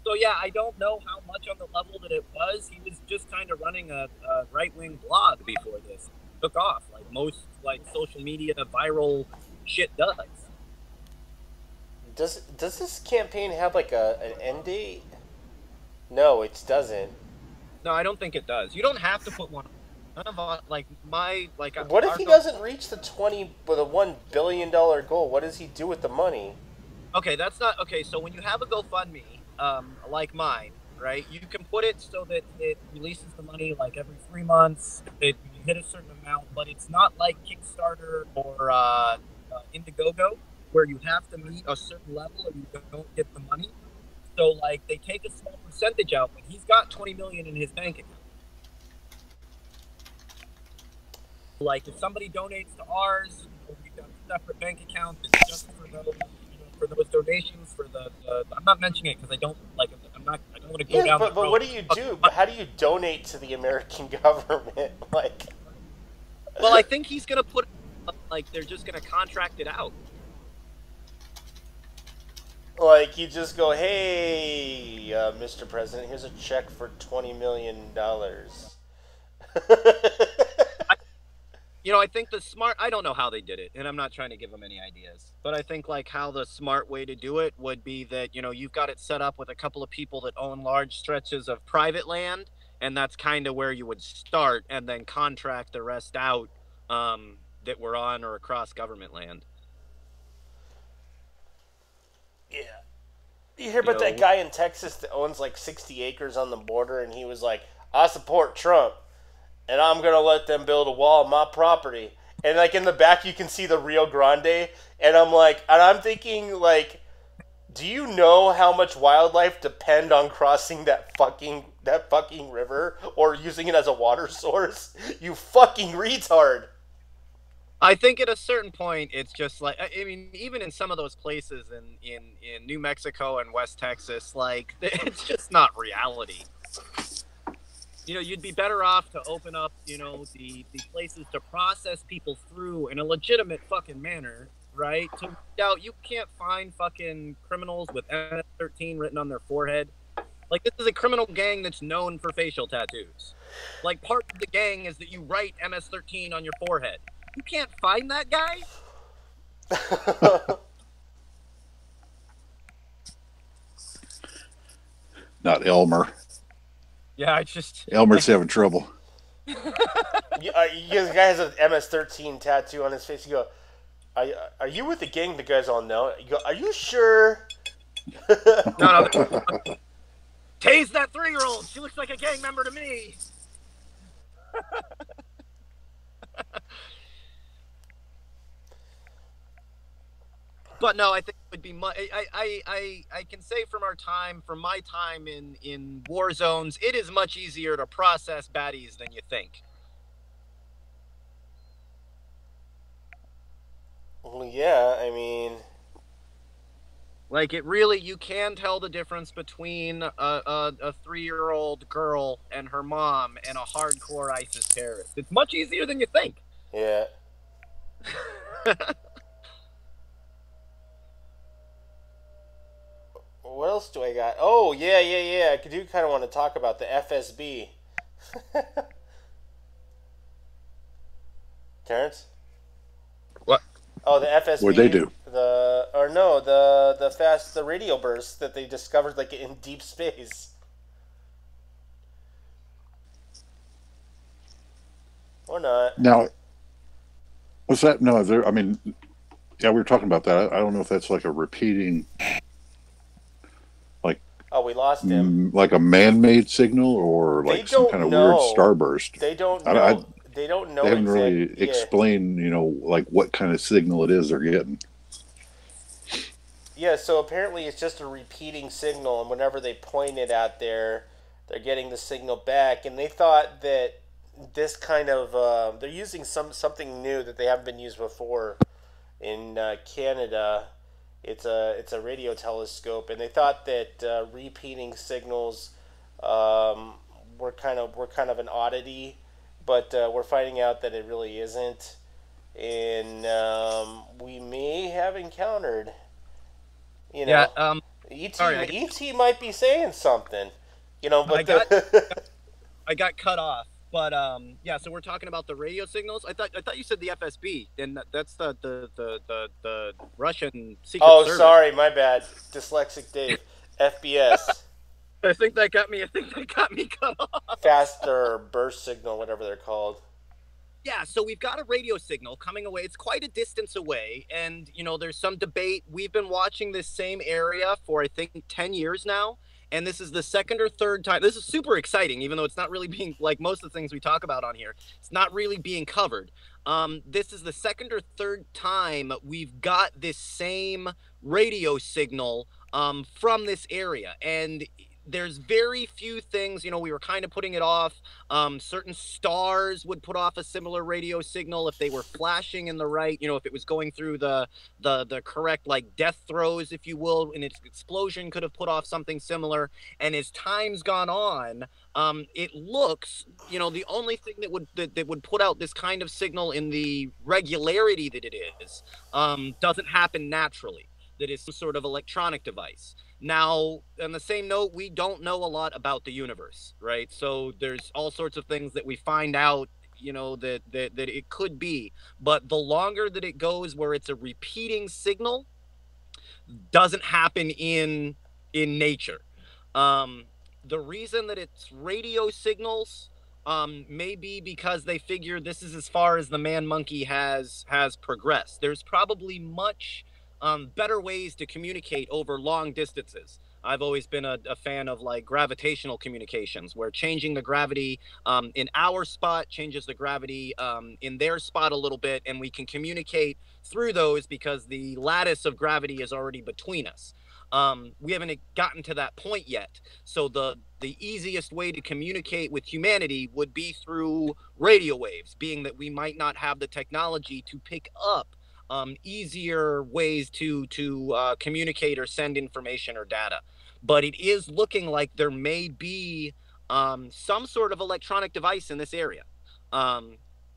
So yeah, I don't know how much on the level that it was. He was just kind of running a right-wing blog before this took off, like most like social media viral shit does. Does this campaign have like an end date? No, it doesn't. No, I don't think it does. You don't have to put one. None of us, like my like. What if he doesn't reach the $1 billion goal? What does he do with the money? Okay, that's not okay. So when you have a GoFundMe, like mine, right? You can put it so that it releases the money like every 3 months. You hit a certain amount, but it's not like Kickstarter or Indiegogo, where you have to meet a certain level and you don't get the money. So like they take a small percentage out, but he's got 20 million in his bank account. Like if somebody donates to ours, we've got a separate bank account that's just for those. For those donations, for the I'm not mentioning it because I don't like. I don't want to go down. But what do you do? How do you donate to the American government? Like, well, I think he's gonna put like they're just gonna contract it out. Like you just go, hey, Mr. President, here's a check for $20 million. You know, I think I don't know how they did it, and I'm not trying to give them any ideas, but I think like how the smart way to do it would be that, you know, you've got it set up with a couple of people that own large stretches of private land, and that's kind of where you would start, and then contract the rest out that were on or across government land. Yeah. You hear about that guy in Texas that owns like 60 acres on the border, and he was like, I support Trump, and I'm going to let them build a wall on my property. And like in the back, you can see the Rio Grande, and I'm thinking like, do you know how much wildlife depend on crossing that fucking river or using it as a water source? You fucking retard. I think at a certain point, it's just like, I mean, even in some of those places in New Mexico and West Texas, like, it's just not reality. You know, you'd be better off to open up, you know, the places to process people through in a legitimate fucking manner, right? You can't find fucking criminals with MS-13 written on their forehead. Like, this is a criminal gang that's known for facial tattoos. Like, part of the gang is that you write MS-13 on your forehead. You can't find that guy? Not Elmer. Yeah, Elmer's having trouble. You guy has an MS-13 tattoo on his face. You go, are you with the gang? The guys all know. You go, are you sure? No. Tase that 3-year-old. She looks like a gang member to me. But no, I think it would be I can say from my time in war zones, it is much easier to process baddies than you think. Well, yeah, I mean, like, it really, you can tell the difference between a 3-year-old girl and her mom and a hardcore ISIS terrorist. It's much easier than you think. Yeah. What else do I got? Oh, yeah. I do kind of want to talk about the FSB. Terrence? What? Oh, the FSB. What'd they do? The radio bursts that they discovered like in deep space. Or not. Now, what's that? No, I mean, yeah, we were talking about that. I don't know if that's like a repeating... Oh, we lost him. Like a man-made signal, or like some kind of weird starburst. They don't know. They haven't really explained, you know, like what kind of signal it is they're getting. Yeah, so apparently it's just a repeating signal, and whenever they point it out there, they're getting the signal back. And they thought that this kind of they're using something new that they haven't been used before in Canada. It's a radio telescope, and they thought that repeating signals were kind of an oddity, but we're finding out that it really isn't, and we may have encountered, you know, ET might be saying something, you know, but I got cut off. But yeah, so we're talking about the radio signals. I thought you said the FSB, and that's the Russian secret service. Oh, sorry, my bad. Dyslexic Dave. FBS. I think that got me cut off. Faster burst signal, whatever they're called. Yeah, so we've got a radio signal coming away. It's quite a distance away, and you know, there's some debate. We've been watching this same area for I think 10 years now. And this is the second or third time. This is super exciting, even though it's not really being, like most of the things we talk about on here, it's not really being covered. This is the second or third time we've got this same radio signal from this area. And there's very few things, you know, we were kind of putting it off. Certain stars would put off a similar radio signal if they were flashing in the right, you know, if it was going through the correct, like, death throes, if you will, and its explosion could have put off something similar. And as time's gone on, it looks, you know, the only thing that would put out this kind of signal in the regularity that it is, doesn't happen naturally. That is some sort of electronic device. Now, on the same note, we don't know a lot about the universe, right? So there's all sorts of things that we find out you know, that it could be. But the longer that it goes where it's a repeating signal, doesn't happen in nature. The reason that it's radio signals may be because they figure this is as far as the man monkey has progressed. There's probably much better ways to communicate over long distances. I've always been a fan of like gravitational communications, where changing the gravity in our spot changes the gravity in their spot a little bit, and we can communicate through those because the lattice of gravity is already between us. We haven't gotten to that point yet. So the easiest way to communicate with humanity would be through radio waves, being that we might not have the technology to pick up easier ways to communicate or send information or data. But it is looking like there may be some sort of electronic device in this area.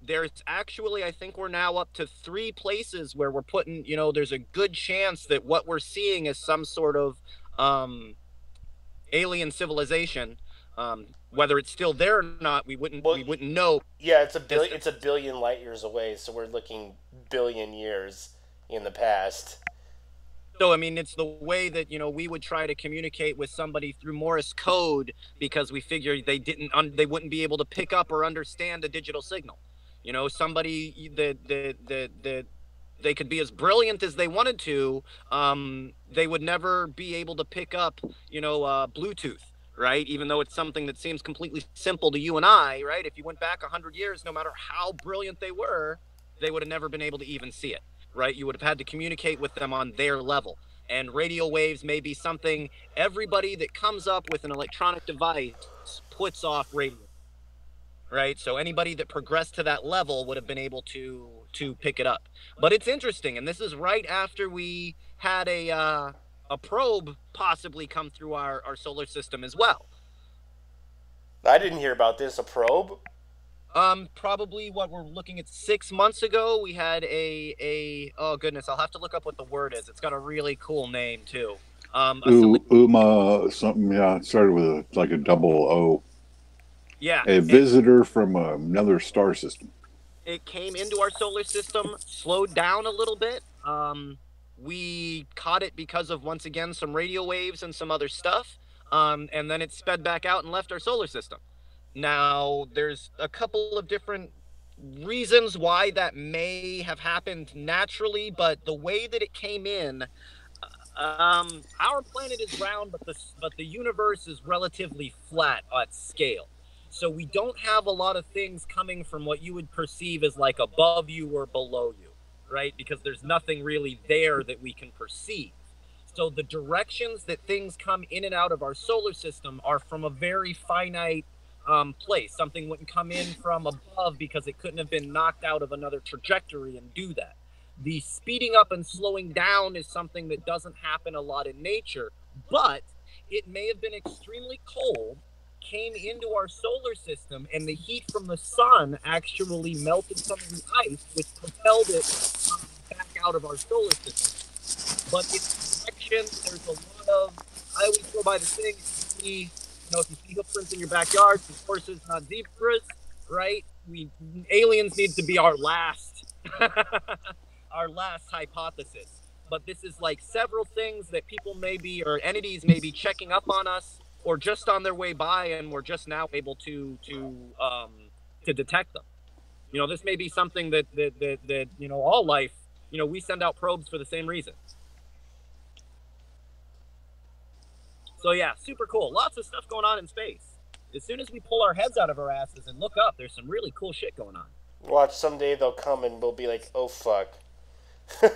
There's actually, I think we're now up to 3 places where we're putting, you know, there's a good chance that what we're seeing is some sort of alien civilization. Whether it's still there or not, we wouldn't know. Yeah, it's a billion light years away, so we're looking billion years in the past. So, I mean, it's the way that, you know, we would try to communicate with somebody through Morse code, because we figure they wouldn't be able to pick up or understand a digital signal. You know, somebody that they could be as brilliant as they wanted to, they would never be able to pick up, you know, Bluetooth, right? Even though it's something that seems completely simple to you and I, right? If you went back 100 years, no matter how brilliant they were, they would have never been able to even see it. Right? You would have had to communicate with them on their level. And radio waves may be something everybody that comes up with an electronic device puts off radio. Right? So anybody that progressed to that level would have been able to pick it up. But it's interesting, and this is right after we had a probe possibly come through our solar system as well. I didn't hear about this. A probe? Probably what we're looking at 6 months ago, we had oh goodness, I'll have to look up what the word is. It's got a really cool name too. Uma something, yeah. It started with like a double O. Yeah. A visitor from another star system. It came into our solar system, slowed down a little bit. We caught it because of, once again, some radio waves and some other stuff. And then it sped back out and left our solar system. Now, there's a couple of different reasons why that may have happened naturally, but the way that it came in, our planet is round, but the universe is relatively flat at scale. So we don't have a lot of things coming from what you would perceive as like above you or below you, right? Because there's nothing really there that we can perceive. So the directions that things come in and out of our solar system are from a very finite place. Something wouldn't come in from above because it couldn't have been knocked out of another trajectory and do that. The speeding up and slowing down is something that doesn't happen a lot in nature, but it may have been extremely cold, came into our solar system, and the heat from the sun actually melted some of the ice, which propelled it back out of our solar system. But its direction, there's a lot of, I always go by the thing, you know, if you see footprints in your backyard, of course it's not zebras, right? Aliens needs to be our last, our last hypothesis. But this is like several things that people may be, or entities may be checking up on us, or just on their way by, and we're just now able to detect them. You know, this may be something that you know, all life, you know, we send out probes for the same reason. So yeah, super cool. Lots of stuff going on in space. As soon as we pull our heads out of our asses and look up, there's some really cool shit going on. Watch, someday they'll come and we'll be like, oh fuck. To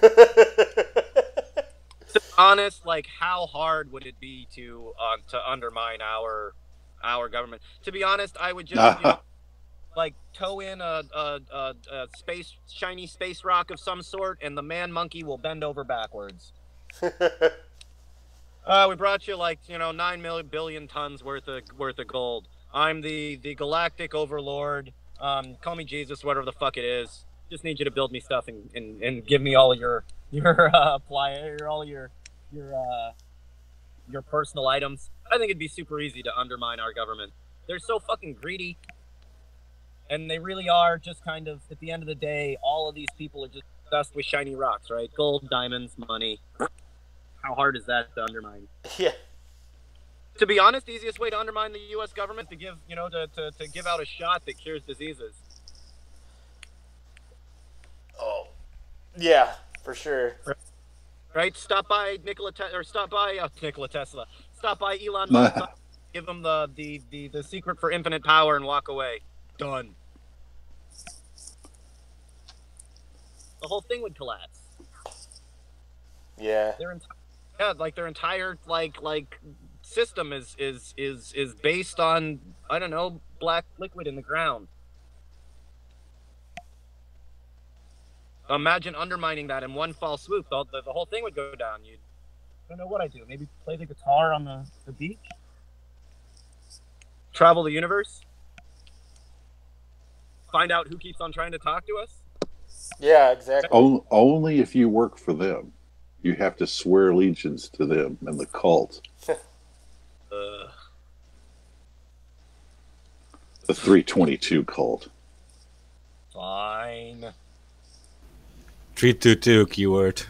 be honest, like, how hard would it be to undermine our government? To be honest, I would just you know, like tow in a shiny space rock of some sort, and the man monkey will bend over backwards. We brought you, like, you know, 9 billion tons worth of gold. I'm the galactic overlord. Call me Jesus, whatever the fuck it is. Just need you to build me stuff and give me all your all your personal items. I think it'd be super easy to undermine our government. They're so fucking greedy. And they really are just kind of, at the end of the day, all of these people are just obsessed with shiny rocks, right? Gold, diamonds, money. How hard is that to undermine? Yeah. To be honest, the easiest way to undermine the U.S. government is to give, to give out a shot that cures diseases. Oh, yeah, for sure. Right? Stop by Nikola Tesla. Stop by Elon Musk. Give him the secret for infinite power and walk away. Done. The whole thing would collapse. Yeah. Their entire system is based on, I don't know, black liquid in the ground. Imagine undermining that in one fall swoop. The whole thing would go down. I don't know what I do. Maybe play the guitar on the beach? Travel the universe? Find out who keeps on trying to talk to us? Yeah, exactly. Only if you work for them. You have to swear allegiance to them and the cult. The 322 cult. Fine. 322 keyword.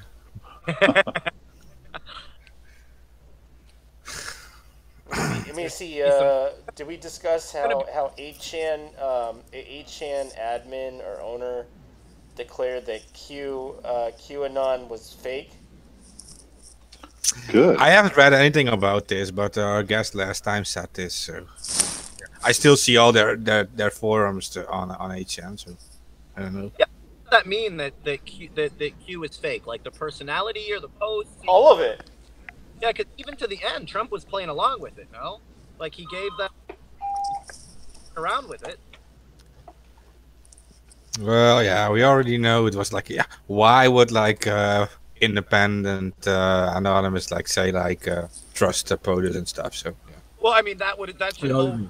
Let me see. Did we discuss how 8chan admin or owner declared that QAnon was fake? Good. I haven't read anything about this, but our guest last time said this, so I still see all their forums on 8chan. So I don't know. Yeah. Does that mean that Q is fake? Like the personality or the posts? All of it. Yeah, because even to the end, Trump was playing along with it, no? Like, he gave that around with it. Well, yeah, we already know it was like, yeah, why would, like, independent, anonymous, like, say, like, trust the POTUS and stuff, so, yeah. Well, I mean, that should...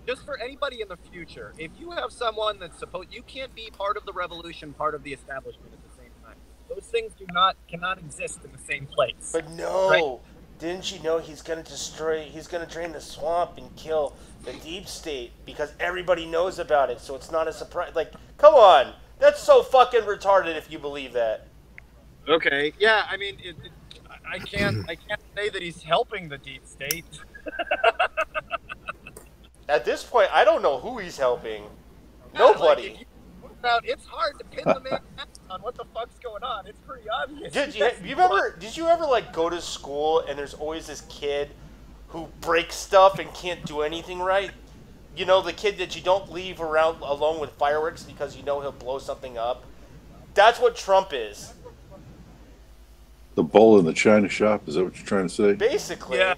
Just for anybody in the future, if you have someone that's you can't be part of the revolution, part of the establishment at the same time. Those things cannot exist in the same place. But no... Right? Didn't you know he's going to drain the swamp and kill the deep state because everybody knows about it, so it's not a surprise. Like, come on. That's so fucking retarded if you believe that. Okay. Yeah, I mean, I can't say that he's helping the deep state. At this point, I don't know who he's helping. Nobody. It's hard to pin the man on what the fuck's going on. It's pretty obvious. Did you ever like go to school and there's always this kid who breaks stuff and can't do anything right? You know, the kid that you don't leave around alone with fireworks because you know he'll blow something up. That's what Trump is. The bull in the china shop, is that what you're trying to say? Basically. Yeah.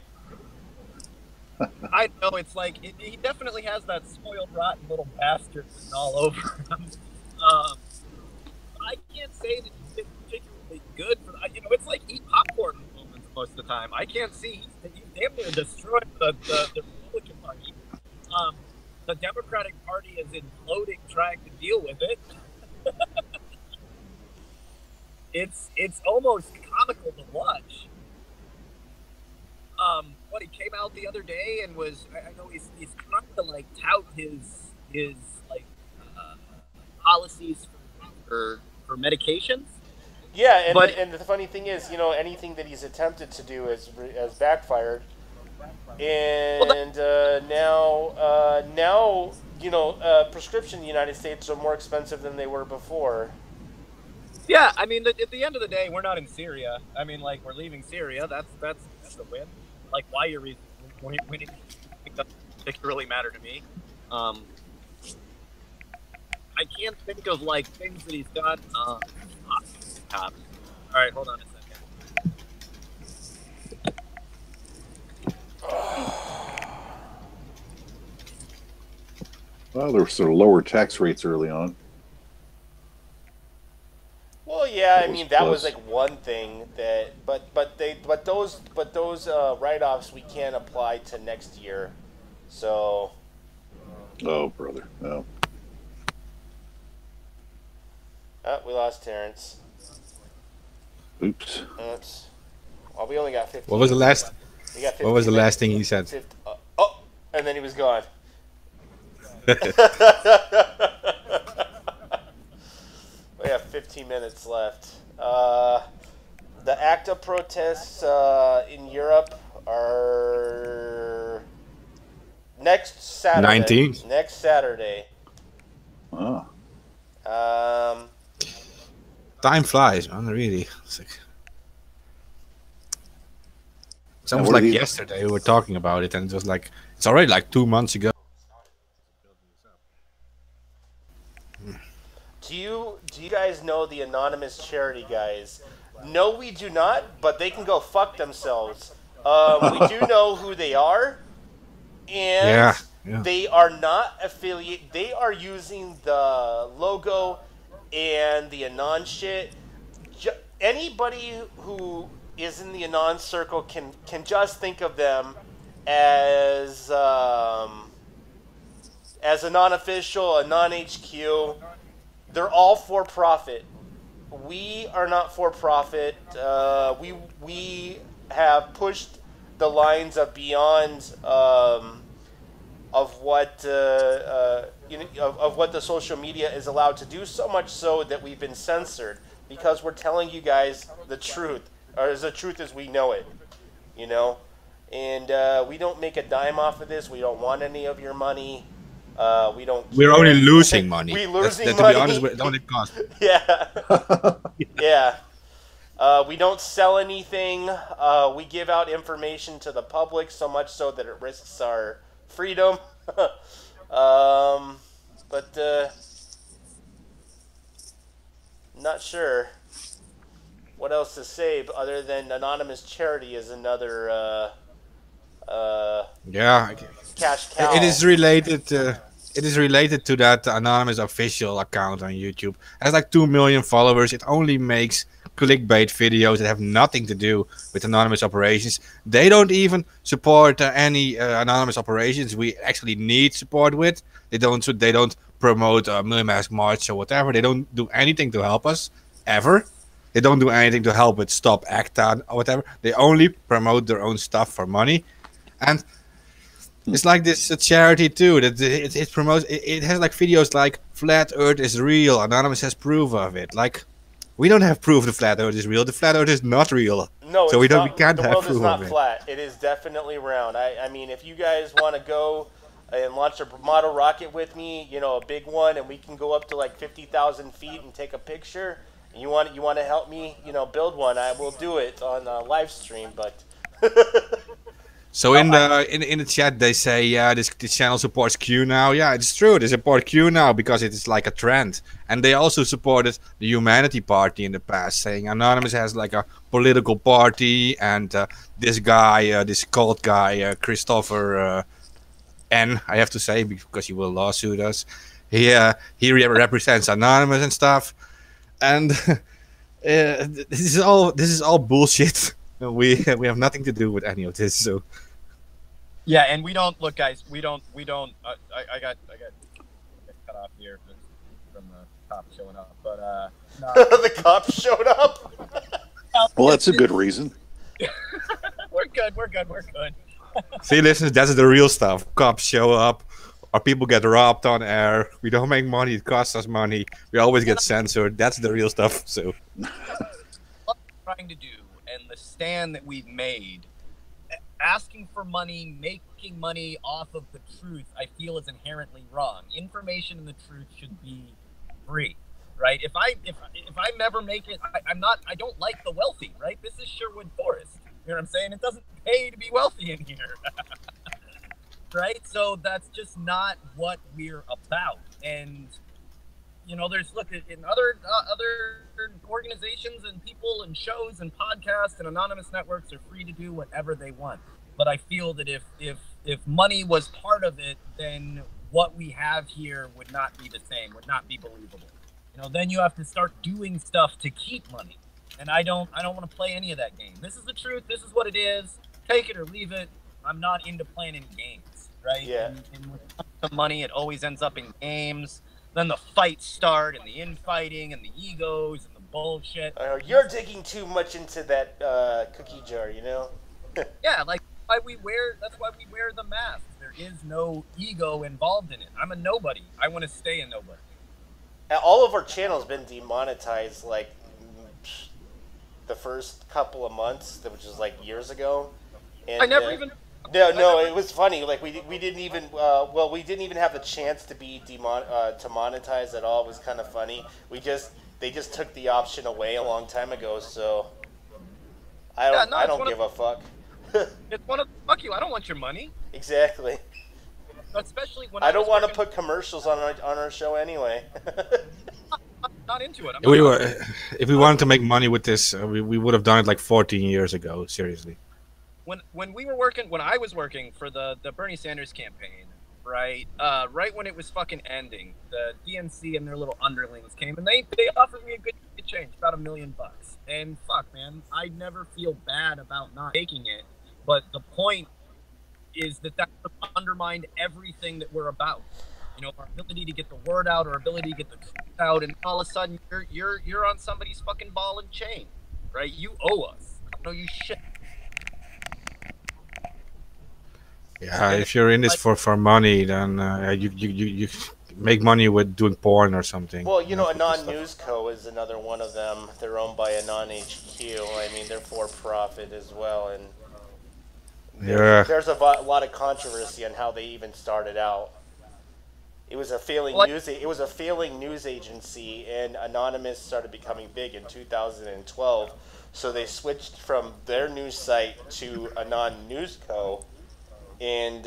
I know, it's like, he definitely has that spoiled, rotten little bastard all over him. I can't say that he's been particularly good for that. You know, it's like eat popcorn moments most of the time. I can't see he's damn near destroyed the Republican Party. The Democratic Party is imploding trying to deal with it. It's almost comical to watch. What, he came out the other day and was, I know he's trying to like tout his like policies for medications. Yeah, and the funny thing is, you know, anything that he's attempted to do has backfired. And now you know, prescription in the United States are more expensive than they were before. Yeah, I mean, at the end of the day, we're not in Syria. I mean, like, we're leaving Syria. That's a win. Like, why you're winning doesn't particularly matter to me. I can't think of, like, things that he's done. All right, hold on a second. Well, there were sort of lower tax rates early on. Well, yeah, I mean that was like one thing that, but those write-offs we can't apply to next year, so. Oh, brother, no. Oh, we lost Terrence. Oops. Well, we only got 15. What was the last? What was the last thing he said? Oh, and then he was gone. 15 minutes left. The ACTA protests in Europe are next Saturday. 19th. Next Saturday. Oh. Time flies, man. Really. It's Now, almost what are like these- yesterday we were talking about it, and it was like it's already like 2 months ago. Do you guys know the anonymous charity guys? No, we do not, but they can go fuck themselves. We do know who they are, and Yeah. they are not affiliate. They are using the logo and the Anon shit. Anybody who is in the Anon circle can just think of them as a non-official, a non-HQ. They're all for profit. We are not for profit. We have pushed the lines of beyond of what of what the social media is allowed to do. So much so that we've been censored because we're telling you guys the truth, or as the truth as we know it. You know, and we don't make a dime off of this. We don't want any of your money. We don't. We're care. only losing money. We're losing To money. be honest, it only costs. Yeah. Yeah. We don't sell anything. We give out information to the public so much so that it risks our freedom. But not sure what else to say other than anonymous charity is another Yeah. cash cow. It is related. It is related to that anonymous official account on YouTube. It has like 2 million followers. It only makes clickbait videos that have nothing to do with anonymous operations. They don't even support any anonymous operations we actually need support with. They don't promote a Million Mask March or whatever. They don't do anything to help us ever. They don't do anything to help with Stop ACTA or whatever. They only promote their own stuff for money, and it's like this charity too that it promotes. It has like videos like Flat Earth is real. Anonymous has proof of it. Like, we don't have proof the Flat Earth is real. The Flat Earth is not real. No, so we it's don't. not, We can't the have world proof is not of it. flat. It is definitely round. I mean, if you guys want to go and launch a model rocket with me, you know, a big one, and we can go up to like 50,000 feet and take a picture. And you want to help me, you know, build one? I will do it on a live stream, but. So in the chat they say, yeah, this channel supports Q now. Yeah, it's true. They support Q now because it is like a trend. And they also supported the Humanity Party in the past, saying Anonymous has like a political party, and this guy, this cult guy, Christopher N, I have to say, because he will lawsuit us. He represents Anonymous and stuff. And this is all bullshit. We have nothing to do with any of this. So yeah, and we don't look, guys. We don't. I got cut off here from the cops showing up, but no. The cops showed up. Well, that's a good reason. We're good. see, listeners, that's the real stuff. Cops show up, or people get robbed on air. We don't make money. It costs us money. We always get censored. That's the real stuff. So what we're trying to do and the stand that we've made, asking for money, making money off of the truth, I feel is inherently wrong. Information and the truth should be free, right? If I never make it, I don't like the wealthy, right? This is Sherwood Forest. You know what I'm saying? It doesn't pay to be wealthy in here. Right? So that's just not what we're about. And you know, there's in other organizations and people and shows and podcasts and anonymous networks are free to do whatever they want. But I feel that if money was part of it, then what we have here would not be the same, would not be believable. You know, then you have to start doing stuff to keep money. And I don't want to play any of that game. This is the truth. This is what it is. Take it or leave it. I'm not into playing any games, right? Yeah. And when it comes to money, it always ends up in games. Then the fights start, and the infighting, and the egos, and the bullshit. You're digging too much into that cookie jar, you know? Yeah, like that's why we wear the mask. There is no ego involved in it. I'm a nobody. I want to stay a nobody. all of our channels been demonetized like the first couple of months, which is like years ago. And, I never even. No, it was funny. Like we didn't even we didn't even have the chance to be to monetize at all. It was kind of funny. They just took the option away a long time ago. So I don't give a fuck. It's one of fuck you. I don't want your money. Exactly. Especially when I don't want to put commercials on our show anyway. I'm not into it. If we wanted to make money with this, we would have done it like 14 years ago. Seriously. When I was working for the Bernie Sanders campaign, right when it was fucking ending, the DNC and their little underlings came and they offered me a good change, about $1 million. And fuck, man, I never feel bad about not taking it. But the point is that undermined everything that we're about. You know, our ability to get the word out, our ability to get the truth out, and all of a sudden you're on somebody's fucking ball and chain, right? You owe us. No, you shit. Yeah, if you're in this for money, then you make money with doing porn or something. Well, you know, Anon News Co. is another one of them. They're owned by Anon HQ. I mean, they're for profit as well, and there's a lot of controversy on how they even started out. It was a failing news agency, and Anonymous started becoming big in 2012. So they switched from their news site to Anon News Co. And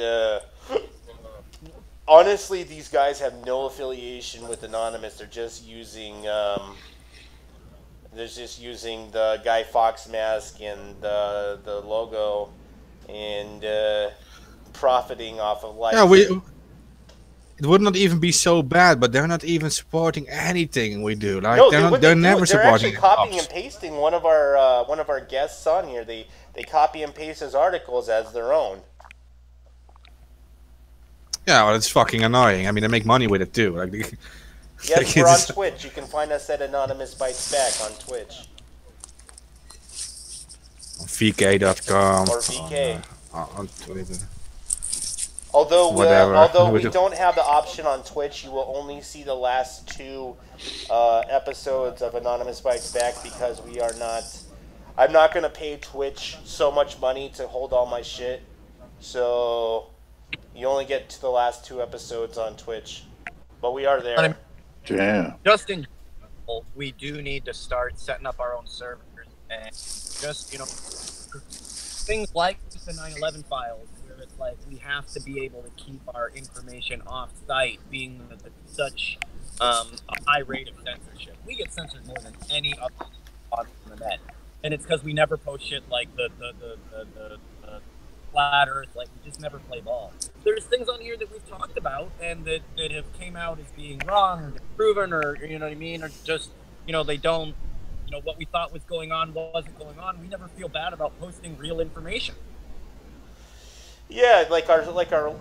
honestly, these guys have no affiliation with Anonymous. They're just using the Guy Fawkes mask and the logo, and profiting off of life. Yeah, it would not even be so bad, but they're not even supporting anything we do. Like no, they're never supporting. They're actually copying and pasting one of our guests on here. They copy and paste his articles as their own. Yeah, well, it's fucking annoying. I mean, they make money with it too. Like, yes, we're on Twitch. You can find us at Anonymous Bites Back on Twitch. On VK.com. Or VK. On Twitter. Although we don't have the option on Twitch, you will only see the last 2 episodes of Anonymous Bites Back because we are not. I'm not going to pay Twitch so much money to hold all my shit. So you only get to the last 2 episodes on Twitch. But we are there. Yeah. Just in general, we do need to start setting up our own servers. And just, you know, things like the 9/11 files, where it's like we have to be able to keep our information off-site, being such a high rate of censorship. We get censored more than any other on the net. And it's because we never post shit like the flat earth, like we just never play ball. There's things on here that we've talked about and that have came out as being wrong or proven, or you know what I mean, or just, you know, they don't, you know, what we thought was going on wasn't going on. We never feel bad about posting real information. Yeah, like our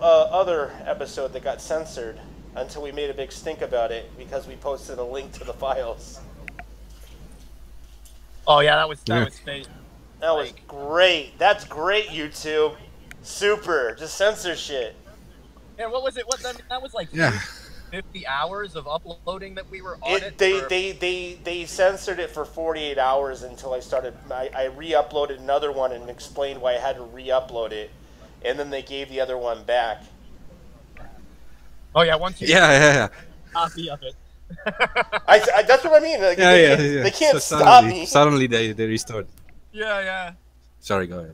other episode that got censored until we made a big stink about it because we posted a link to the files. Oh yeah, that was fake. That was great. That's great, YouTube. Super. Just censor shit. And what was it? That was like 50 hours of uploading that we were on it. They censored it for 48 hours until I re-uploaded another one and explained why I had to re-upload it, and then they gave the other one back. Oh yeah, once you copy of it. That's what I mean. Like, they can't stop me. Suddenly they restored. Yeah. Sorry, go ahead.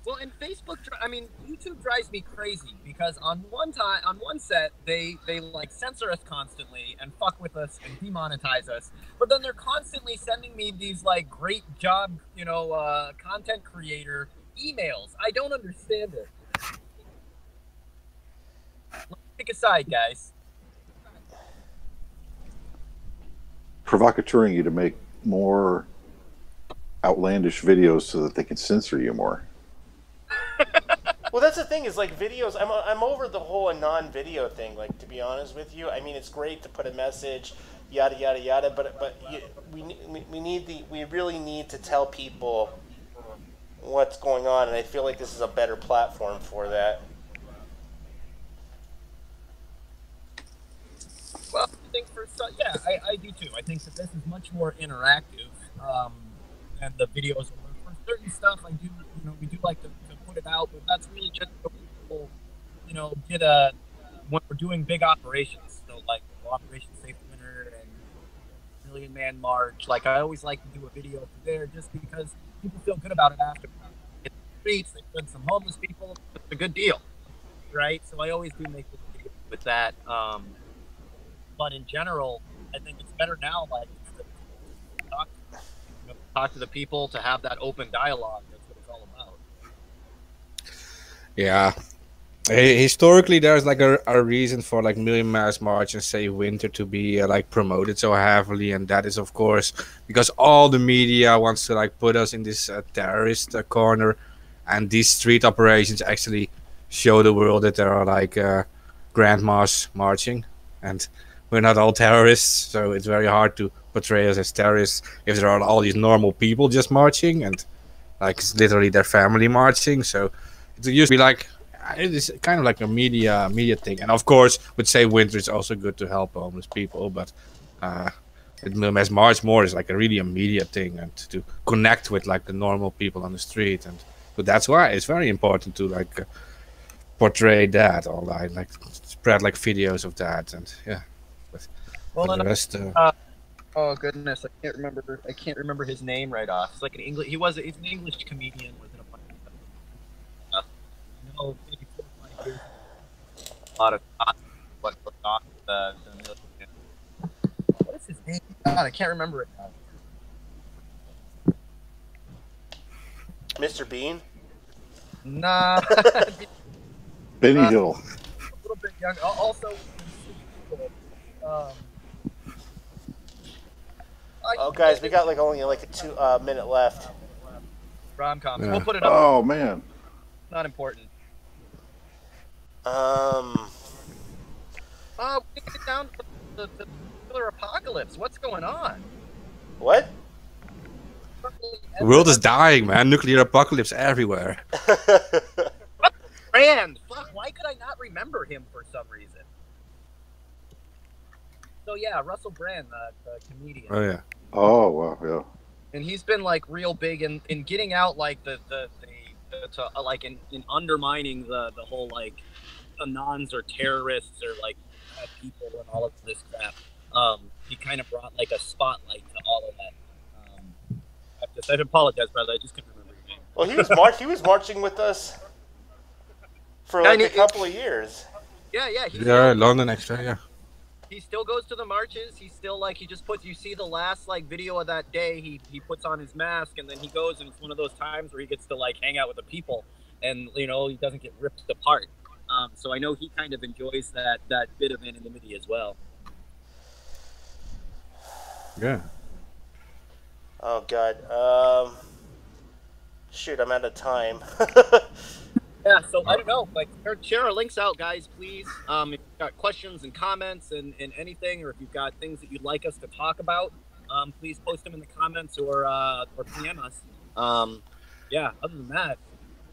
Well, and Facebook, I mean, YouTube drives me crazy because on one set they like censor us constantly and fuck with us and demonetize us, but then they're constantly sending me these like great job, you know, content creator emails. I don't understand it. Let's pick a side, guys. Provocateuring you to make more outlandish videos so that they can censor you more. Well, that's the thing is like videos. I'm over the whole non-video thing. Like, to be honest with you, I mean, it's great to put a message, yada yada yada. But we really need to tell people what's going on, and I feel like this is a better platform for that. think yeah, I do too. I think that this is much more interactive, and the videos. For certain stuff, I do, we do like to put it out, but that's really just so people, get when we're doing big operations. So like Operation Safe Winter and Million Man March. Like I always like to do a video there, just because people feel good about it after. In the streets, they put some homeless people. It's a good deal, right? So I always do make this video with that. But in general, I think it's better now, like, to talk to the people, to have that open dialogue. That's what it's all about. Yeah. Historically, there's like a reason for like Million Mass March and Save Winter to be like promoted so heavily, and that is of course because all the media wants to like put us in this terrorist corner, and these street operations actually show the world that there are like grandmas marching, and we're not all terrorists, so it's very hard to portray us as terrorists if there are all these normal people just marching, and like it's literally their family marching. So it used to be like, it is kind of like a media thing, and of course with Save Winter it's also good to help homeless people, but with Million Mass March more is like a media thing, and to connect with like the normal people on the street, and so that's why it's very important to like portray that online, like spread like videos of that, and yeah. Well, the rest, oh goodness, I can't remember his name right off. It's like an English. He's an English comedian with a bunch of maybe 4 or 5 years. A lot of what off the what is his name? God, I can't remember it now. Mr. Bean? Nah. Benny Hill. A little bit young. Also. Oh, guys, we got like only like a 2 minute left. Rom-coms. Yeah. We'll put it up. Oh man. Not important. We get down to the nuclear apocalypse. What's going on? What? the world is dying, man. Nuclear apocalypse everywhere. Brand. Fuck, why could I not remember him for some reason? So yeah, Russell Brand, the comedian. Oh yeah. Oh wow, yeah. And he's been like real big in getting out like like in undermining the whole like Anons or terrorists or like bad people and all of this crap. He kind of brought like a spotlight to all of that. I apologize, brother. I just couldn't remember your name. Well, he was marching with us for like a couple of years. Yeah. London Extra, yeah. He still goes to the marches. He's still like, he just puts, you see the last like video of that day, he puts on his mask and then he goes, and it's one of those times where he gets to like hang out with the people and he doesn't get ripped apart. So I know he kind of enjoys that bit of anonymity as well. Yeah. Oh God. Shoot, I'm out of time. Yeah, so I don't know. Like, share our links out, guys, please. If you've got questions and comments and anything, or if you've got things that you'd like us to talk about, please post them in the comments or PM us. Yeah, other than that,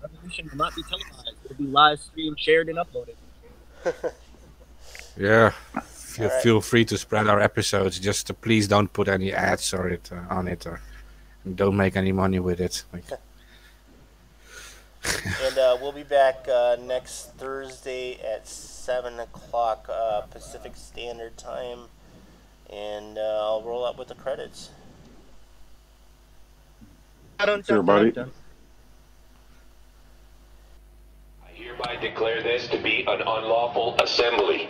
Revolution will not be televised. It'll be live streamed, shared, and uploaded. Yeah. Feel free to spread our episodes. Just please don't put any ads on it, or don't make any money with it. Like. And we'll be back next Thursday at 7 o'clock Pacific Standard Time, and I'll roll up with the credits. Everybody. I hereby declare this to be an unlawful assembly.